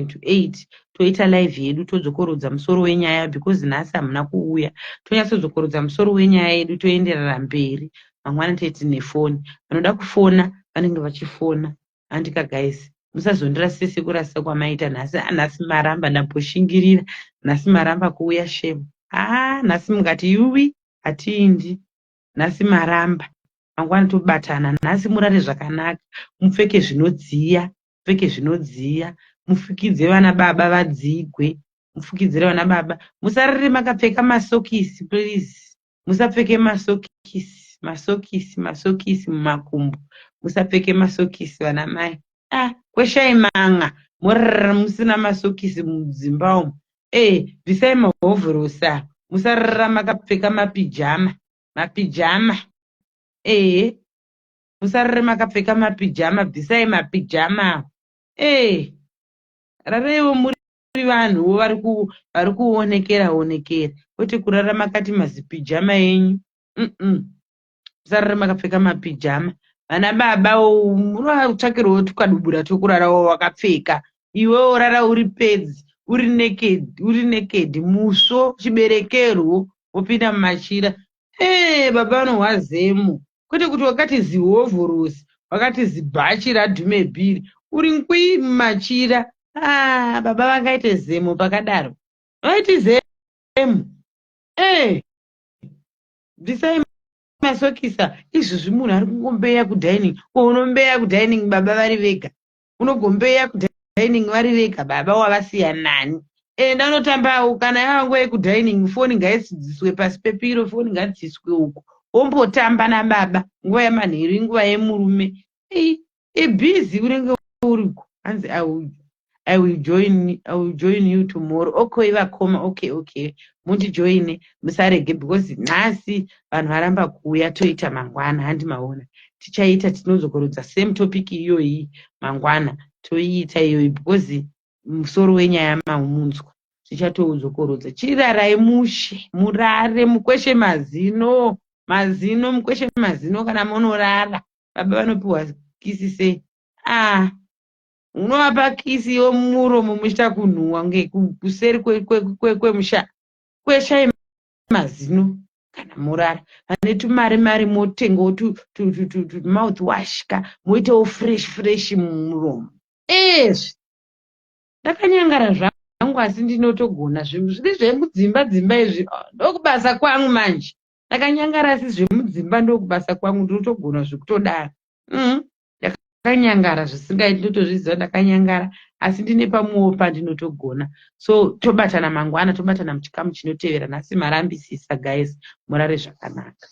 to 8 toita live yedu todzokorodza musoro wenyaya because nhasi hamuna kuuya. Tonyatsozokorodza musoro wenyaya yedu toenderera mberi. Mangwana teti nefoni. Vanoda kufona vanenge vachifona. Andika guys musazondirasise kurasa kwamaita nhasi maramba ndamboshingirira nhasi maramba kuuya shemu. Nhasi mungati yuwi hatiindi. Nhasi maramba. Mangwana tobatana nhasi murare zvakanaka mupfeke zvinodziya mufukidze vana baba vadzigwe mufukidzire vana baba musarire makapfeka masokisi please musapfeke masokisi mumakumbo musapfeke masokisi vana mai kweshai manga morara musina masokisi mudzimba umo bvisai mahovhorosa musarara makapfeka mapijama musarare makapfeka mapijama bvisai mapijama rareiwo muri vanhuwo vari kuonekera kwete kurara makati mazipijama enyu. Musarare makapfeka mapijama. Vana baba munotsvakirwawo tukadubura tokurarawo wakapfeka. Iwewo rara uri pedzi uri naked muso chiberekerwo wopinda mumachira. Baba vanohwazemo kwete kuti wakati zihovhorosi wakati zibhachi radhume bhiri uri nkwi mumachira. Baba vangaite zemo pakadaro vaiti zemo. Bvisai masokisa izvozvi munhu ari kungombeya kudhining. Unombeya kudhining baba vari vega. Unogombeya kudhining vari vega baba wavasiya nani. Ndanotambawo kana yavanguva yekudhining foni ngaidzidziswe pasi pepiro foni ngadzidziswe uko wombotamba nababa nguva yamanheru inguva yemurume. Busy unenge uriko. Hanzi I will join you tomorrow. Okay vakoma okay mundijoine musarege because nhasi vanhu varamba kuuya toita mangwana handi maona tichaita tinozokorodza same topic iyoyi mangwana toiita iyoyi because musoro wenyaya mamunzwa tichatozokorodza. Chirarai mushe murare mukweshe mazino mukweshe mazino kana munorara. Baba vanopiwa kisi sei? Unovapa kisi yomuromo muchita kunhuhwa kuseri kwemusha kweshai mazino kana murara. Vane tumari mari motengawo mouth wash ka moitawo fresh mumuromo. Ndakanyangara zvangu asi ndinotogona zviri zvemudzimba izvi ndokubasa kwangu manje. Ndakanyangara asi zvemudzimba ndokubasa kwangu ndinotogona zvekutodaro. Ndakanyangara zvisingaiti ndotozviziva ndakanyangara asi ndine pamuowo pandinotogona. So tobatana mangwana tobatana muchikamu chinotevera. Nhasi marambisisa guys, murare zvakanaka.